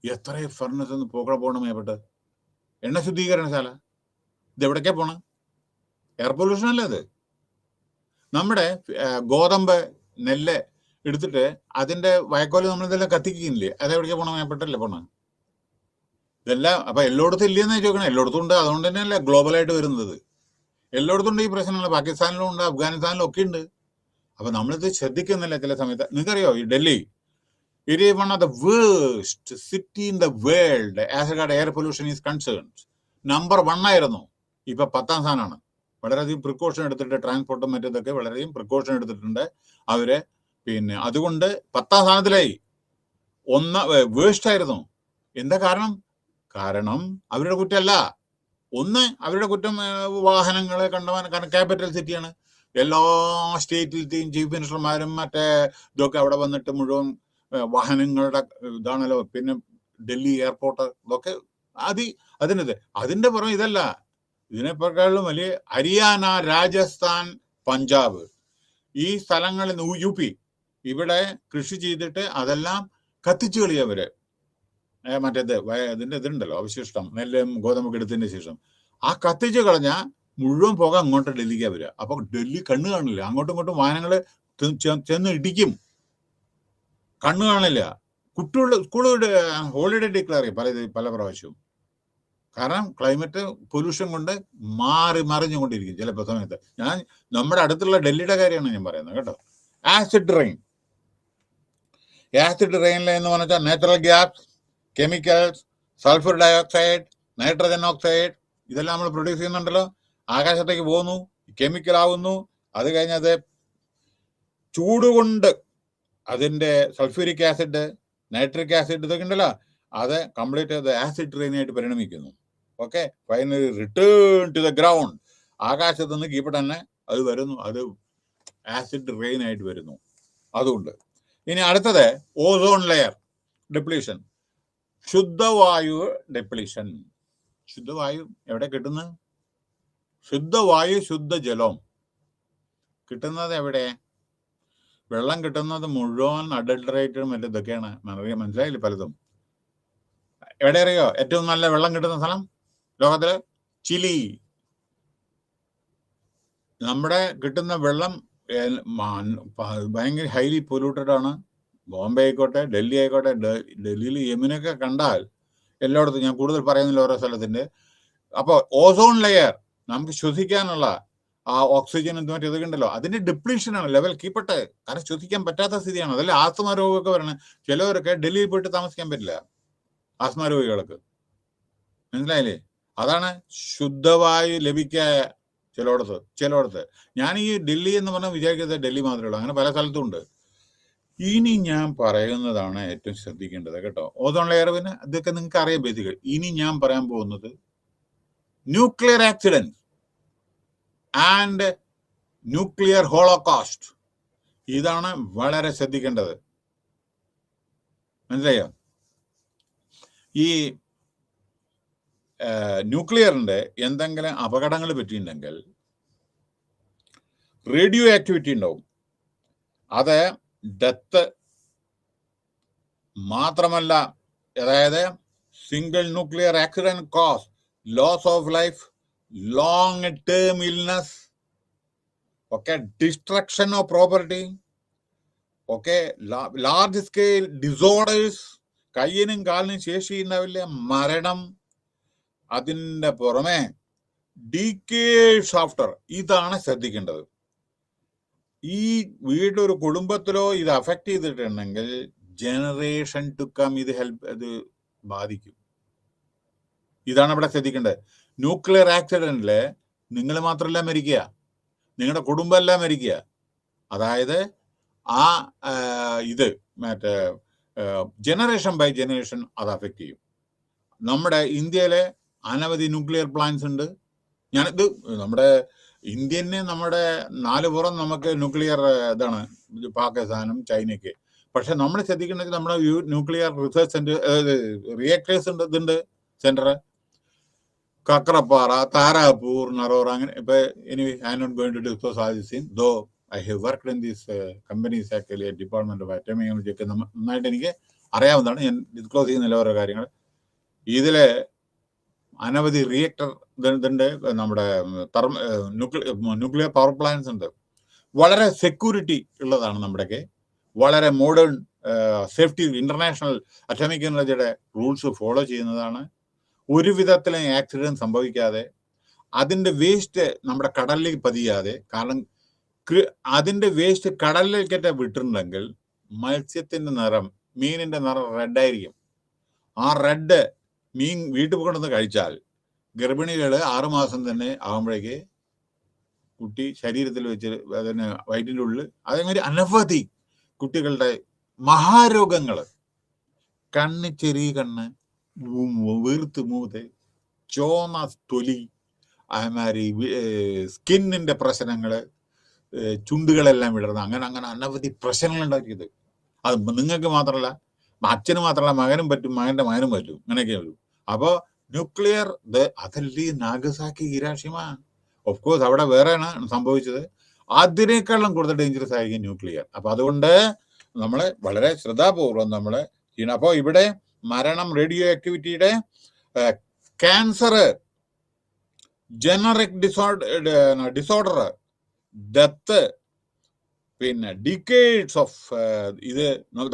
എത്ര ഫർണസ് ഒന്ന് പോകണം മേപ്പെട്ട്, എണ്ണ ശുദ്ധീകരണശാല, ഇതെവിടേക്കാ പോണം? എയർ പൊല്യൂഷൻ അല്ലേ അത്? നമ്മുടെ ഗോതമ്പ്, നെല്ല് എടുത്തിട്ട് അതിന്റെ വയക്കോല് നമ്മളിതെല്ലാം കത്തിക്കുന്നില്ലേ, അതെവിടേക്കാ പോണം? മേപ്പെട്ടല്ലേ പോണം? ഇതെല്ലാം അപ്പൊ എല്ലായിടത്തും ഇല്ലെന്ന് ചോദിക്കണം. എല്ലായിടത്തും ഉണ്ട്. അതുകൊണ്ട് തന്നെയല്ലേ ഗ്ലോബലായിട്ട് വരുന്നത്. എല്ലായിടത്തും ഉണ്ട് ഈ പ്രശ്നങ്ങൾ. പാകിസ്ഥാനിലും ഉണ്ട്, അഫ്ഗാനിസ്ഥാനിലും ഒക്കെ ഉണ്ട്. അപ്പൊ നമ്മളിത് ശ്രദ്ധിക്കുന്നില്ല ചില സമയത്ത്. നിങ്ങൾക്കറിയോ, ഈ Delhi, it is one of the worst city in the world as regard air pollution is concerned. Number 1 ആയിരുന്നു, ഇപ്പൊ 10ാം സ്ഥാനമാണ്. വളരെയധികം പ്രിക്കോഷൻ എടുത്തിട്ട്, ട്രാൻസ്പോർട്ടും മറ്റേതൊക്കെ വളരെയധികം പ്രിക്കോഷൻ എടുത്തിട്ടുണ്ട് അവര്. പിന്നെ അതുകൊണ്ട് 10ാം സ്ഥാനത്തിലായി. വേസ്റ്റ് ആയിരുന്നു. എന്താ കാരണം? കാരണം അവരുടെ കുറ്റമല്ല. അവരുടെ കുറ്റം വാഹനങ്ങളെ കണ്ടമാനം. കാരണം ക്യാപിറ്റൽ സിറ്റിയാണ്. എല്ലാ സ്റ്റേറ്റിലത്തെയും ചീഫ് മിനിസ്റ്റർമാരും മറ്റേ ഇതൊക്കെ അവിടെ വന്നിട്ട് മുഴുവൻ വാഹനങ്ങളുടെ ഇതാണല്ലോ. പിന്നെ ഡൽഹി എയർപോർട്ട്, ഇതൊക്കെ അതിന്റെ പുറമെ ഇതല്ല, ഇതിനെക്കാളും വലിയ ഹരിയാന, രാജസ്ഥാൻ, പഞ്ചാബ്, ഈ സ്ഥലങ്ങളിൽ, UP, ഇവിടെ കൃഷി ചെയ്തിട്ട് അതെല്ലാം കത്തിച്ചു കളിയവര്. മറ്റേത് ഇതിന്റെ ഇതുണ്ടല്ലോ, അവശിഷ്ടം, നെല്ലും ഗോതമ്പൊക്കെ എടുത്തതിന് ശേഷം ആ കത്തിച്ചു കളഞ്ഞ മുഴുവൻ പുക അങ്ങോട്ട് ഡൽഹിക്കാ വരിക. അപ്പൊ ഡൽഹി കണ്ണു കാണില്ല. അങ്ങോട്ടും ഇങ്ങോട്ടും വാഹനങ്ങള് ചെന്ന് ഇടിക്കും, കണ്ണു കാണില്ല. കുട്ടികളുടെ സ്കൂളുകളുടെ ഹോളിഡേ ഡിക്ലെയർ ചെയ്യും പല പ്രാവശ്യവും. കാരണം ക്ലൈമറ്റ് പൊല്യൂഷൻ കൊണ്ട് മറിഞ്ഞുകൊണ്ടിരിക്കും ചില സമയത്ത്. നമ്മുടെ അടുത്തുള്ള ഡൽഹിയുടെ കാര്യമാണ് ഞാൻ പറയുന്നത് കേട്ടോ. ആസിഡ് റെയിൻ എന്ന് പറഞ്ഞാൽ natural gas, chemicals, sulphur dioxide, nitrogen oxide, ഇതെല്ലാം നമ്മൾ പ്രൊഡ്യൂസ് ചെയ്യുന്നുണ്ടല്ലോ. ആകാശത്തേക്ക് പോകുന്നു, കെമിക്കൽ ആവുന്നു. അത് കഴിഞ്ഞത് ചൂടുകൊണ്ട് അതിൻ്റെ സൾഫ്യൂരിക് ആസിഡ്, നൈട്രിക് ആസിഡ് ഇതൊക്കെ ഉണ്ടല്ലോ, അത് കംപ്ലീറ്റ് അത് ആസിഡ് റെയിനായിട്ട് പരിണമിക്കുന്നു. Okay, finally return to the ground. ആകാശത്ത് നിന്ന് കീഴ്പെട്ട് തന്നെ അത് വരുന്നു, അത് ആസിഡ് റെയിൻ ആയിട്ട് വരുന്നു. അതുകൊണ്ട് ഇനി അടുത്തത് ഓസോൺ ലെയർ ഡിപ്ലീഷൻ, ശുദ്ധവായു ഡിപ്ലീഷൻ. ശുദ്ധവായു എവിടെ കിട്ടുന്നത്? ശുദ്ധവായു ശുദ്ധജലം കിട്ടുന്നത് എവിടെ? വെള്ളം കിട്ടുന്നത് മുഴുവൻ അഡൾട്ടറേറ്റഡ് മറ്റു ഇതൊക്കെയാണ്. മനസ്സിലായില്ലേ പലതും. എവിടെ അറിയോ ഏറ്റവും നല്ല വെള്ളം കിട്ടുന്ന സ്ഥലം ലോകത്തില്? ചിലി. നമ്മുടെ കിട്ടുന്ന വെള്ളം ഭയങ്കര ഹൈലി പൊല്യൂട്ടഡ് ആണ്. ബോംബെ ആയിക്കോട്ടെ, ഡൽഹി ആയിക്കോട്ടെ, ഡൽഹിയിൽ യമുനൊക്കെ കണ്ടാൽ എല്ലായിടത്തും, ഞാൻ കൂടുതൽ പറയുന്നില്ല ഓരോ സ്ഥലത്തിൻ്റെ. അപ്പോൾ ഓസോൺ ലെയർ നമുക്ക് ശ്വസിക്കാനുള്ള ആ ഓക്സിജൻ മറ്റേ ഇതൊക്കെ ഉണ്ടല്ലോ, അതിന്റെ ഡിപ്ലീഷനാണ്. ലെവൽ കീപ്പട്ടെ, കാരണം ശ്വസിക്കാൻ പറ്റാത്ത സ്ഥിതിയാണ്. അതല്ല ആസ്മ രോഗമൊക്കെ വരണം. ചിലവരൊക്കെ ഡൽഹിയിൽ പോയിട്ട് താമസിക്കാൻ പറ്റില്ല, ആസ്മ രോഗികൾക്ക്. മനസ്സിലായില്ലേ? അതാണ് ശുദ്ധവായു ലഭിക്കായ ചിലയിടത്ത്. ഞാൻ ഈ ഡൽഹി എന്ന് പറഞ്ഞാൽ വിചാരിക്കുന്നത് ഡൽഹി മാത്രമേ ഉള്ളൂ, അങ്ങനെ പല സ്ഥലത്തും ഉണ്ട്. ഇനി ഞാൻ പറയുന്നതാണ് ഏറ്റവും ശ്രദ്ധിക്കേണ്ടത് കേട്ടോ. ഓസോൺ ലെയർ പിന്നെ ഇതൊക്കെ നിങ്ങൾക്ക് അറിയാം ബേസിക്കലി. ഇനി ഞാൻ പറയാൻ പോകുന്നത് nuclear accident and nuclear holocaust. ഇതാണ് വളരെ ശ്രദ്ധിക്കേണ്ടത്. മനസ്സിലായോ? ഈ ന്യൂക്ലിയറിന്റെ എന്തെങ്കിലും അപകടങ്ങൾ പറ്റിയിട്ടുണ്ടെങ്കിൽ റേഡിയോ ആക്ടിവിറ്റി ഉണ്ടാവും. അത് ഡെത്ത് മാത്രമല്ല, അതായത് single nuclear accident cause loss of life, long term illness, okay, destruction of property, okay, large scale disorders, കയ്യിനും കാലിനും ശേഷിയുണ്ടാവില്ല, മരണം. അതിൻ്റെ പുറമെ ഡീക്കേഡ്സ് ആഫ്റ്റർ, ഇതാണ് ശ്രദ്ധിക്കേണ്ടത്. ഈ വീട്ടിലൊരു കുടുംബത്തിലോ ഇത് അഫക്റ്റ് ചെയ്തിട്ടുണ്ടെങ്കിൽ ജനറേഷൻ ടു കം ഇത് ബാധിക്കും. ഇതാണ് ഇവിടെ ശ്രദ്ധിക്കേണ്ടത്. ന്യൂക്ലിയർ ആക്സിഡന്റില് നിങ്ങൾ മാത്രമല്ല മരിക്കുക, നിങ്ങളുടെ കുടുംബമെല്ലാം മരിക്കുക. അതായത് ആ ഇത് മറ്റേ ജനറേഷൻ ബൈ ജനറേഷൻ അത് അഫക്റ്റ് ചെയ്യും. നമ്മുടെ ഇന്ത്യയിലെ അനവധി ന്യൂക്ലിയർ പ്ലാന്റ്സ് ഉണ്ട്. ഞാനിത് നമ്മുടെ ഇന്ത്യന് നമ്മുടെ 4 പുറം നമുക്ക് ന്യൂക്ലിയർ ഇതാണ്, പാകിസ്ഥാനും ചൈനയ്ക്ക്. പക്ഷെ നമ്മൾ ശ്രദ്ധിക്കേണ്ടത് നമ്മുടെ ന്യൂക്ലിയർ റിസർച്ച് സെന്റർ, റിയാക്ടേഴ്സ് ഉണ്ട്, ഇതുണ്ട് സെന്റർ, കക്രപ്പാറ, താരാപൂർ, നറോറ, അങ്ങനെ. ഇപ്പൊ anyway I am not going to discuss all these things, though I have worked in these companies actually department of atomic energy ഒക്കെ നന്നായിട്ട് എനിക്ക് അറിയാവുന്നതാണ്. ഞാൻ ഡിസ്ക്ലോസ് ചെയ്യുന്നില്ല ഓരോ കാര്യങ്ങൾ. ഇതിലെ അനവധി റിയാക്ടർ ഇതുണ്ട്, നമ്മുടെ ന്യൂക്ലിയർ പവർ പ്ലാന്റ്സ് ഉണ്ട്. വളരെ സെക്യൂരിറ്റി ഉള്ളതാണ് നമ്മുടെയൊക്കെ, വളരെ മോഡേൺ സേഫ്റ്റി, ഇന്റർനാഷണൽ അറ്റോമിക് എനർജിയുടെ റൂൾസ് ഫോളോ ചെയ്യുന്നതാണ്. ഒരു വിധത്തിലും ആക്സിഡന്റ് സംഭവിക്കാതെ, അതിൻ്റെ വേസ്റ്റ് നമ്മുടെ കടലിലേക്ക് പതിയാതെ. കാരണം അതിൻ്റെ വേസ്റ്റ് കടലിലേക്കൊക്കെ വിട്ടിട്ടുണ്ടെങ്കിൽ മത്സ്യത്തിൻ്റെ നിറം, മീനിൻ്റെ നിറം റെഡായിരിക്കും. ആ റെഡ് മീൻ വീട്ടിൽ കൊണ്ടുവന്ന് കഴിച്ചാൽ ഗർഭിണികൾ 6 മാസം തന്നെ ആകുമ്പോഴേക്ക് കുട്ടി ശരീരത്തിൽ വെച്ച് അതിന് വയറ്റിൻ്റെ ഉള്ളിൽ, അതേമാതിരി അനവധി കുട്ടികളുടെ മഹാരോഗങ്ങൾ, കണ്ണ്, ചെറിയ കണ്ണ്, വീർത്ത് മൂത്ത്, ചോന്ന തൊലി, അതേമാതിരി സ്കിന്നിൻ്റെ പ്രശ്നങ്ങൾ, ചുണ്ടുകളെല്ലാം വിടർന്ന്, അങ്ങനെ അനവധി പ്രശ്നങ്ങൾ ഉണ്ടാക്കിയത്. അത് നിങ്ങൾക്ക് മാത്രമല്ല, അച്ഛന് മാത്രമല്ല, മകനും പറ്റും, മകന്റെ മകനും പറ്റും, അങ്ങനെയൊക്കെ വരും. അപ്പോൾ ന്യൂക്ലിയർ അതല്ലേ നാഗസാക്കി, ഹിരോഷിമ, ഓഫ് കോഴ്സ് അവിടെ വേറെയാണ് സംഭവിച്ചത്. അതിനേക്കാളും കൂടുതൽ ഡേഞ്ചറസ് ആയിരിക്കും ന്യൂക്ലിയർ. അപ്പൊ അതുകൊണ്ട് നമ്മൾ വളരെ ശ്രദ്ധാപൂർവം നമ്മൾ ചെയ്യണം. അപ്പോൾ ഇവിടെ മരണം, റേഡിയോ ആക്ടിവിറ്റിയുടെ, ക്യാൻസർ, ജനറിക് ഡിസോർഡർ, ഡെത്ത്, പിന്നെ ഡിക്കേഡ്സ് ഓഫ് ഇത്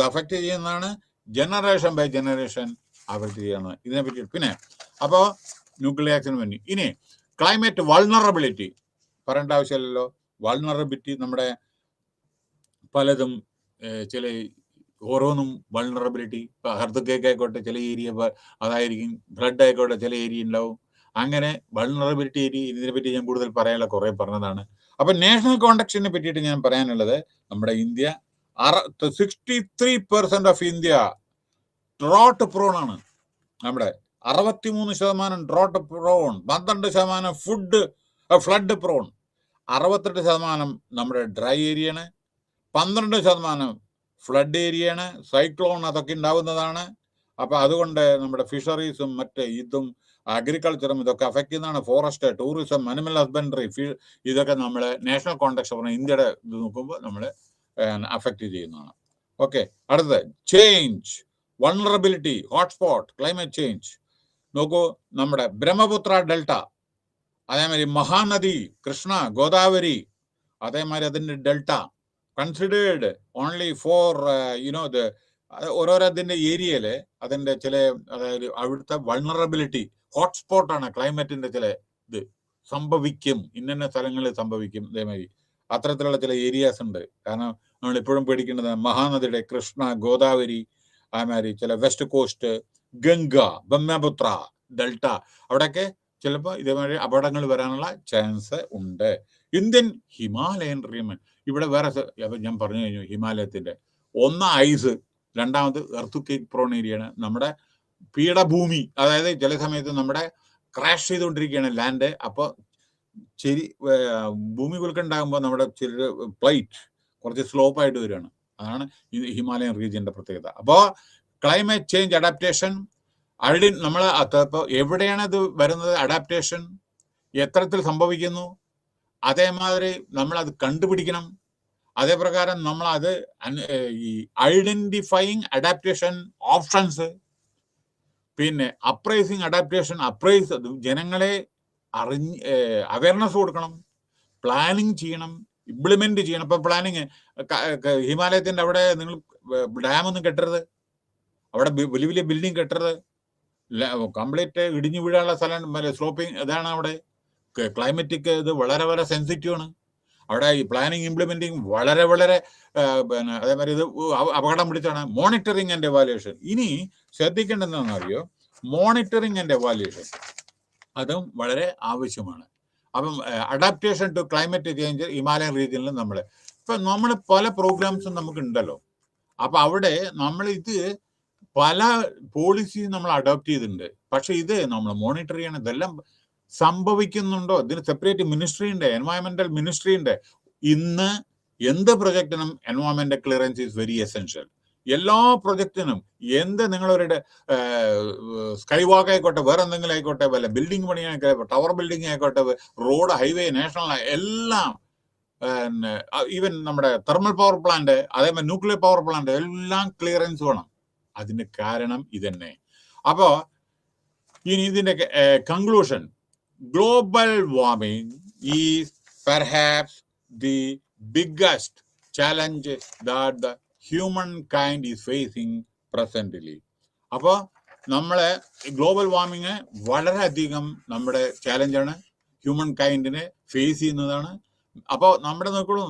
അഫക്റ്റ് ചെയ്യുന്നതാണ്. ജനറേഷൻ ബൈ ജനറേഷൻ അഫക്റ്റ് ചെയ്യുന്നത് ഇതിനെ പറ്റി. പിന്നെ അപ്പോൾ ന്യൂക്ലിയർ ആക്സിഡന്റ് വേണ്ടി. ഇനി ക്ലൈമറ്റ് വൾണറബിലിറ്റി പറയേണ്ട ആവശ്യമില്ലല്ലോ. വൾണറബിലിറ്റി നമ്മുടെ പലതും, ചില ഓരോന്നും വൾണറബിലിറ്റി. ഹെർത്ത് കേക്ക് ആയിക്കോട്ടെ ചില ഏരിയ അതായിരിക്കും, ബ്ലഡ് ആയിക്കോട്ടെ ചില ഏരിയ ഉണ്ടാവും. അങ്ങനെ വൾണറബിലിറ്റി ഇതിനെ പറ്റി ഞാൻ കൂടുതൽ പറയാനുള്ള കുറേ പറഞ്ഞതാണ്. അപ്പം നാഷണൽ കോണ്ടക്സ്റ്റിനെ പറ്റിയിട്ട് ഞാൻ പറയാനുള്ളത്, നമ്മുടെ India 63% of India drought prone ആണ്. നമ്മുടെ 63% ഡ്രോട്ട് പ്രോൺ, 12% ഫ്ലഡ് പ്രോൺ, 68% നമ്മുടെ ഡ്രൈ ഏരിയയാണ്, 12% ഫ്ലഡ് ഏരിയയാണ്, സൈക്ലോൺ അതൊക്കെ ഉണ്ടാവുന്നതാണ്. അപ്പൊ അതുകൊണ്ട് നമ്മുടെ ഫിഷറീസും മറ്റേ ഇതും അഗ്രികൾച്ചറും ഇതൊക്കെ അഫക്റ്റ് ചെയ്യുന്നതാണ്. ഫോറസ്റ്റ്, ടൂറിസം, അനിമൽ ഹസ്ബൻഡറി, ഇതൊക്കെ നമ്മൾ നാഷണൽ കോണ്ടെക്സ്റ്റ് പറഞ്ഞ ഇന്ത്യയുടെ ഇത് നോക്കുമ്പോൾ നമ്മൾ അഫക്റ്റ് ചെയ്യുന്നതാണ്. ഓക്കെ, അടുത്തത് change, vulnerability, hotspot, climate change. നോക്കൂ, നമ്മുടെ ബ്രഹ്മപുത്ര ഡെൽറ്റ, അതേമാതിരി മഹാനദി, കൃഷ്ണ, ഗോദാവരി, അതേമാതിരി അതിൻ്റെ ഡെൽറ്റ കൺസിഡേർഡ് ഓൺലി ഫോർ ഓരോരോ അതിൻ്റെ ഏരിയയില് അതിൻ്റെ ചില, അതായത് അവിടുത്തെ വൾണറബിലിറ്റി ഹോട്ട്സ്പോട്ടാണ്. ക്ലൈമറ്റിന്റെ ചില ഇത് സംഭവിക്കും, ഇന്ന സ്ഥലങ്ങളിൽ സംഭവിക്കും. അതേമാതിരി അത്തരത്തിലുള്ള ചില ഏരിയാസ് ഉണ്ട്. കാരണം നമ്മൾ ഇപ്പോഴും പേടിക്കേണ്ടത് മഹാനദിയുടെ കൃഷ്ണ, ഗോദാവരി, അതേമാതിരി ചില west cost, Ganga, Brahmaputra delta, അവിടെയൊക്കെ ചിലപ്പോൾ ഇതേമാതിരി അപകടങ്ങൾ വരാനുള്ള ചാൻസ് ഉണ്ട്. ഇന്ത്യൻ ഹിമാലയൻ റീജിയൻ, ഇവിടെ വേറെ ഞാൻ പറഞ്ഞു കഴിഞ്ഞു. ഹിമാലയത്തിന്റെ ഒന്ന് ഐസ്, രണ്ടാമത് എർത്ത് പ്രോൺ ഏരിയയാണ്. നമ്മുടെ പീഠഭൂമി, അതായത് ചില സമയത്ത് നമ്മുടെ ക്രാഷ് ചെയ്തുകൊണ്ടിരിക്കുകയാണ് ലാൻഡ്. അപ്പോൾ ഭൂമി കുലുക്കുണ്ടാകുമ്പോൾ നമ്മുടെ ചില പ്ലേറ്റ് കുറച്ച് സ്ലോപ്പായിട്ട് വരികയാണ്. അതാണ് ഈ ഹിമാലയൻ റീജിയന്റെ പ്രത്യേകത. അപ്പോൾ ക്ലൈമറ്റ് ചേഞ്ച് അഡാപ്റ്റേഷൻ നമ്മൾ അപ്പോൾ എവിടെയാണ് ഇത് വരുന്നത്, അഡാപ്റ്റേഷൻ എത്തരത്തിൽ സംഭവിക്കുന്നു, അതേമാതിരി നമ്മളത് കണ്ടുപിടിക്കണം. അതേ പ്രകാരം നമ്മളത് ഈ ഐഡന്റിഫൈയിങ് അഡാപ്റ്റേഷൻ ഓപ്ഷൻസ്, പിന്നെ അപ്രൈസിങ് അഡാപ്റ്റേഷൻ, ജനങ്ങളെ അവയർനെസ് കൊടുക്കണം, പ്ലാനിങ് ചെയ്യണം, ഇംപ്ലിമെന്റ് ചെയ്യണം. ഇപ്പൊ പ്ലാനിങ് ഹിമാലയത്തിന്റെ അവിടെ നിങ്ങൾ ഡാമൊന്നും കെട്ടരുത്, അവിടെ വലിയ വലിയ ബിൽഡിംഗ് കെട്ടരുത്, കംപ്ലീറ്റ് ഇടിഞ്ഞു വീഴാനുള്ള സ്ഥലം, സ്ലോപ്പിംഗ്, ഇതാണ് അവിടെ. ക്ലൈമറ്റിക് ഇത് വളരെ വളരെ സെൻസിറ്റീവ് ആണ്. അവിടെ ഈ പ്ലാനിങ് ഇംപ്ലിമെന്റിങ് വളരെ വളരെ പിന്നെ അതേമാതിരി ഇത് അപകടം പിടിച്ചാണ്. മോണിറ്ററിങ് ആൻഡ് എവാലുവേഷൻ, ഇനി ശ്രദ്ധിക്കേണ്ടതെന്ന് അറിയോ, മോണിറ്ററിങ് ആൻഡ് എവാലുവേഷൻ അതും വളരെ ആവശ്യമാണ്. അപ്പം adaptation to climate change Himalayan റീജിയനിൽ നമ്മൾ പല പ്രോഗ്രാംസും നമുക്ക് ഉണ്ടല്ലോ. അപ്പൊ അവിടെ നമ്മൾ ഇത് പല പോളിസി നമ്മൾ അഡോപ്റ്റ് ചെയ്തിട്ടുണ്ട്. പക്ഷെ ഇത് നമ്മൾ മോണിറ്റർ ചെയ്യണം, ഇതെല്ലാം സംഭവിക്കുന്നുണ്ടോ, ഇതിന് സെപ്പറേറ്റ് മിനിസ്ട്രി ഉണ്ട്, എൻവയോൺമെന്റൽ മിനിസ്ട്രി ഉണ്ട്. ഇന്ന് എന്ത് പ്രൊജക്റ്റിനും എൻവയോൺമെന്റൽ ക്ലിയറൻസ് ഈസ് വെരി എസെൻഷ്യൽ. എല്ലാ പ്രൊജക്റ്റിനും നിങ്ങളൊരു സ്കൈ വാക്ക് ആയിക്കോട്ടെ, വേറെ എന്തെങ്കിലും ആയിക്കോട്ടെ, വല്ല ബിൽഡിംഗ് പണി ആയിക്കോട്ടെ, ടവർ ബിൽഡിംഗ് ആയിക്കോട്ടെ, റോഡ്, ഹൈവേ, നാഷണൽ, എല്ലാം, ഈവൻ നമ്മുടെ തെർമൽ പവർ പ്ലാന്റ്, അതേപോലെ ന്യൂക്ലിയർ പവർ പ്ലാന്റ്, എല്ലാം ക്ലിയറൻസ് വേണം. അതിന്റെ കാരണം ഇതന്നെ. അപ്പോ ഇനി ഇതിന്റെ conclusion, global warming is perhaps the biggest challenge that the humankind is facing presently. അപ്പോൾ നമ്മളെ ഗ്ലോബൽ വാർമിങ് വളരെയധികം നമ്മുടെ ചാലഞ്ചാണ്, ഹ്യൂമൻ കൈൻഡിനെ ഫേസ് ചെയ്യുന്നതാണ്. അപ്പോൾ നമ്മുടെ നോക്കുള്ളൂ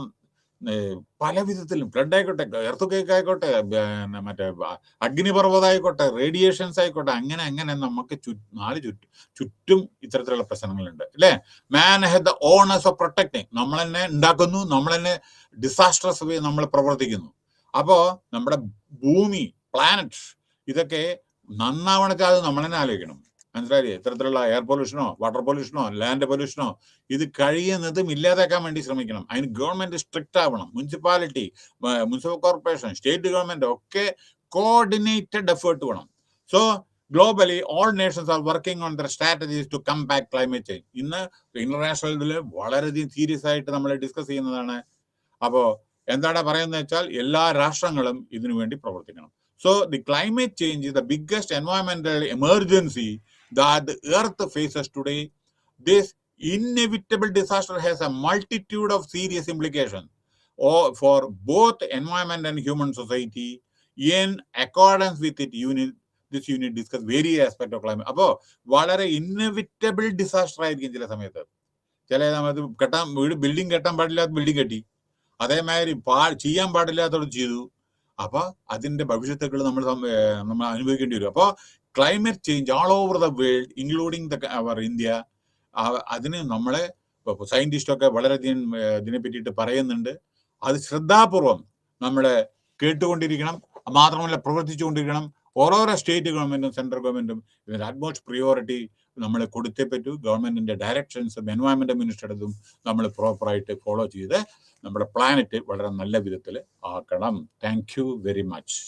പല വിധത്തിലും, ഫ്ലഡ് ആയിക്കോട്ടെ, എർത്ത് ആയിക്കോട്ടെ, മറ്റേ അഗ്നിപർവ്വതം ആയിക്കോട്ടെ, റേഡിയേഷൻസ് ആയിക്കോട്ടെ, അങ്ങനെ നമുക്ക് ചുറ്റും ഇത്തരത്തിലുള്ള പ്രശ്നങ്ങളുണ്ട്, അല്ലേ? Man has the honours of protecting, നമ്മൾ തന്നെ ഉണ്ടാക്കുന്നു, നമ്മൾ തന്നെ ഡിസാസ്ട്രസ് വേ നമ്മൾ പ്രവർത്തിക്കുന്നു. അപ്പോ നമ്മുടെ ഭൂമി, പ്ലാനറ്റ്, ഇതൊക്കെ നന്നാവണമെന്ന് വെച്ചാൽ അത് നമ്മൾ തന്നെ ആലോചിക്കണം. മനസ്സിലായില്ലേ? ഇത്തരത്തിലുള്ള എയർ പൊല്യൂഷനോ, വാട്ടർ പൊല്യൂഷനോ, ലാൻഡ് പൊല്യൂഷനോ ഇത് കഴിയുന്നതും ഇല്ലാതാക്കാൻ വേണ്ടി ശ്രമിക്കണം. അതിന് ഗവൺമെന്റ് സ്ട്രിക്റ്റ് ആവണം. Municipality, municipal corporation, state government ഒക്കെ കോർഡിനേറ്റഡ് എഫേർട്ട് വേണം. So globally all nations are working on their strategies to come back climate change. ഇന്ന് ഇന്റർനാഷണലിൽ വളരെയധികം സീരിയസ് ആയിട്ട് നമ്മൾ ഡിസ്കസ് ചെയ്യുന്നതാണ്. അപ്പോൾ എന്താണ് പറയുന്നത് വെച്ചാൽ എല്ലാ രാഷ്ട്രങ്ങളും ഇതിനു വേണ്ടി പ്രവർത്തിക്കണം. So the climate change is the biggest environmental emergency that the earth faces today. This inevitable disaster has a multitude of serious implications for both environment and human society. In accordance with it, this unit discuss various aspects of climate. അപ്പോൾ വളരെ inevitable disaster ആയിരിക്കും ചില സമയത്ത്. Building കെട്ടാൻ പാടില്ലാത്ത building കെട്ടി, അതേമാതിരി ചെയ്യാൻ പാടില്ലാത്തത് ചെയ്തു. അപ്പൊ അതിന്റെ ഭവിഷ്യത്തുകൾ നമ്മൾ അനുഭവിക്കേണ്ടി വരും. അപ്പോൾ climate change all over the world including our India, അതിന് നമ്മളെ സയന്റിസ്റ്റൊക്കെ വളരെയധികം ഇതിനെ പറ്റിയിട്ട് പറയുന്നുണ്ട്. അത് ശ്രദ്ധാപൂർവം നമ്മൾ കേട്ടുകൊണ്ടിരിക്കണം, മാത്രമല്ല പ്രവർത്തിച്ചുകൊണ്ടിരിക്കണം. ഓരോരോ സ്റ്റേറ്റ് ഗവൺമെൻറ്റും സെൻട്രൽ ഗവൺമെൻറ്റും ഇതിന് അറ്റ്മോസ്റ്റ് പ്രിയോറിറ്റി നമ്മൾ കൊടുത്തേ പറ്റൂ. ഗവൺമെൻറ്റിൻ്റെ ഡയറക്ഷൻസും എൻവയോൺമെൻറ്റ് മിനിസ്റ്ററുടെതും നമ്മൾ പ്രോപ്പറായിട്ട് ഫോളോ ചെയ്ത് നമ്മുടെ പ്ലാനറ്റ് വളരെ നല്ല വിധത്തിൽ ആക്കണം. Thank you very much.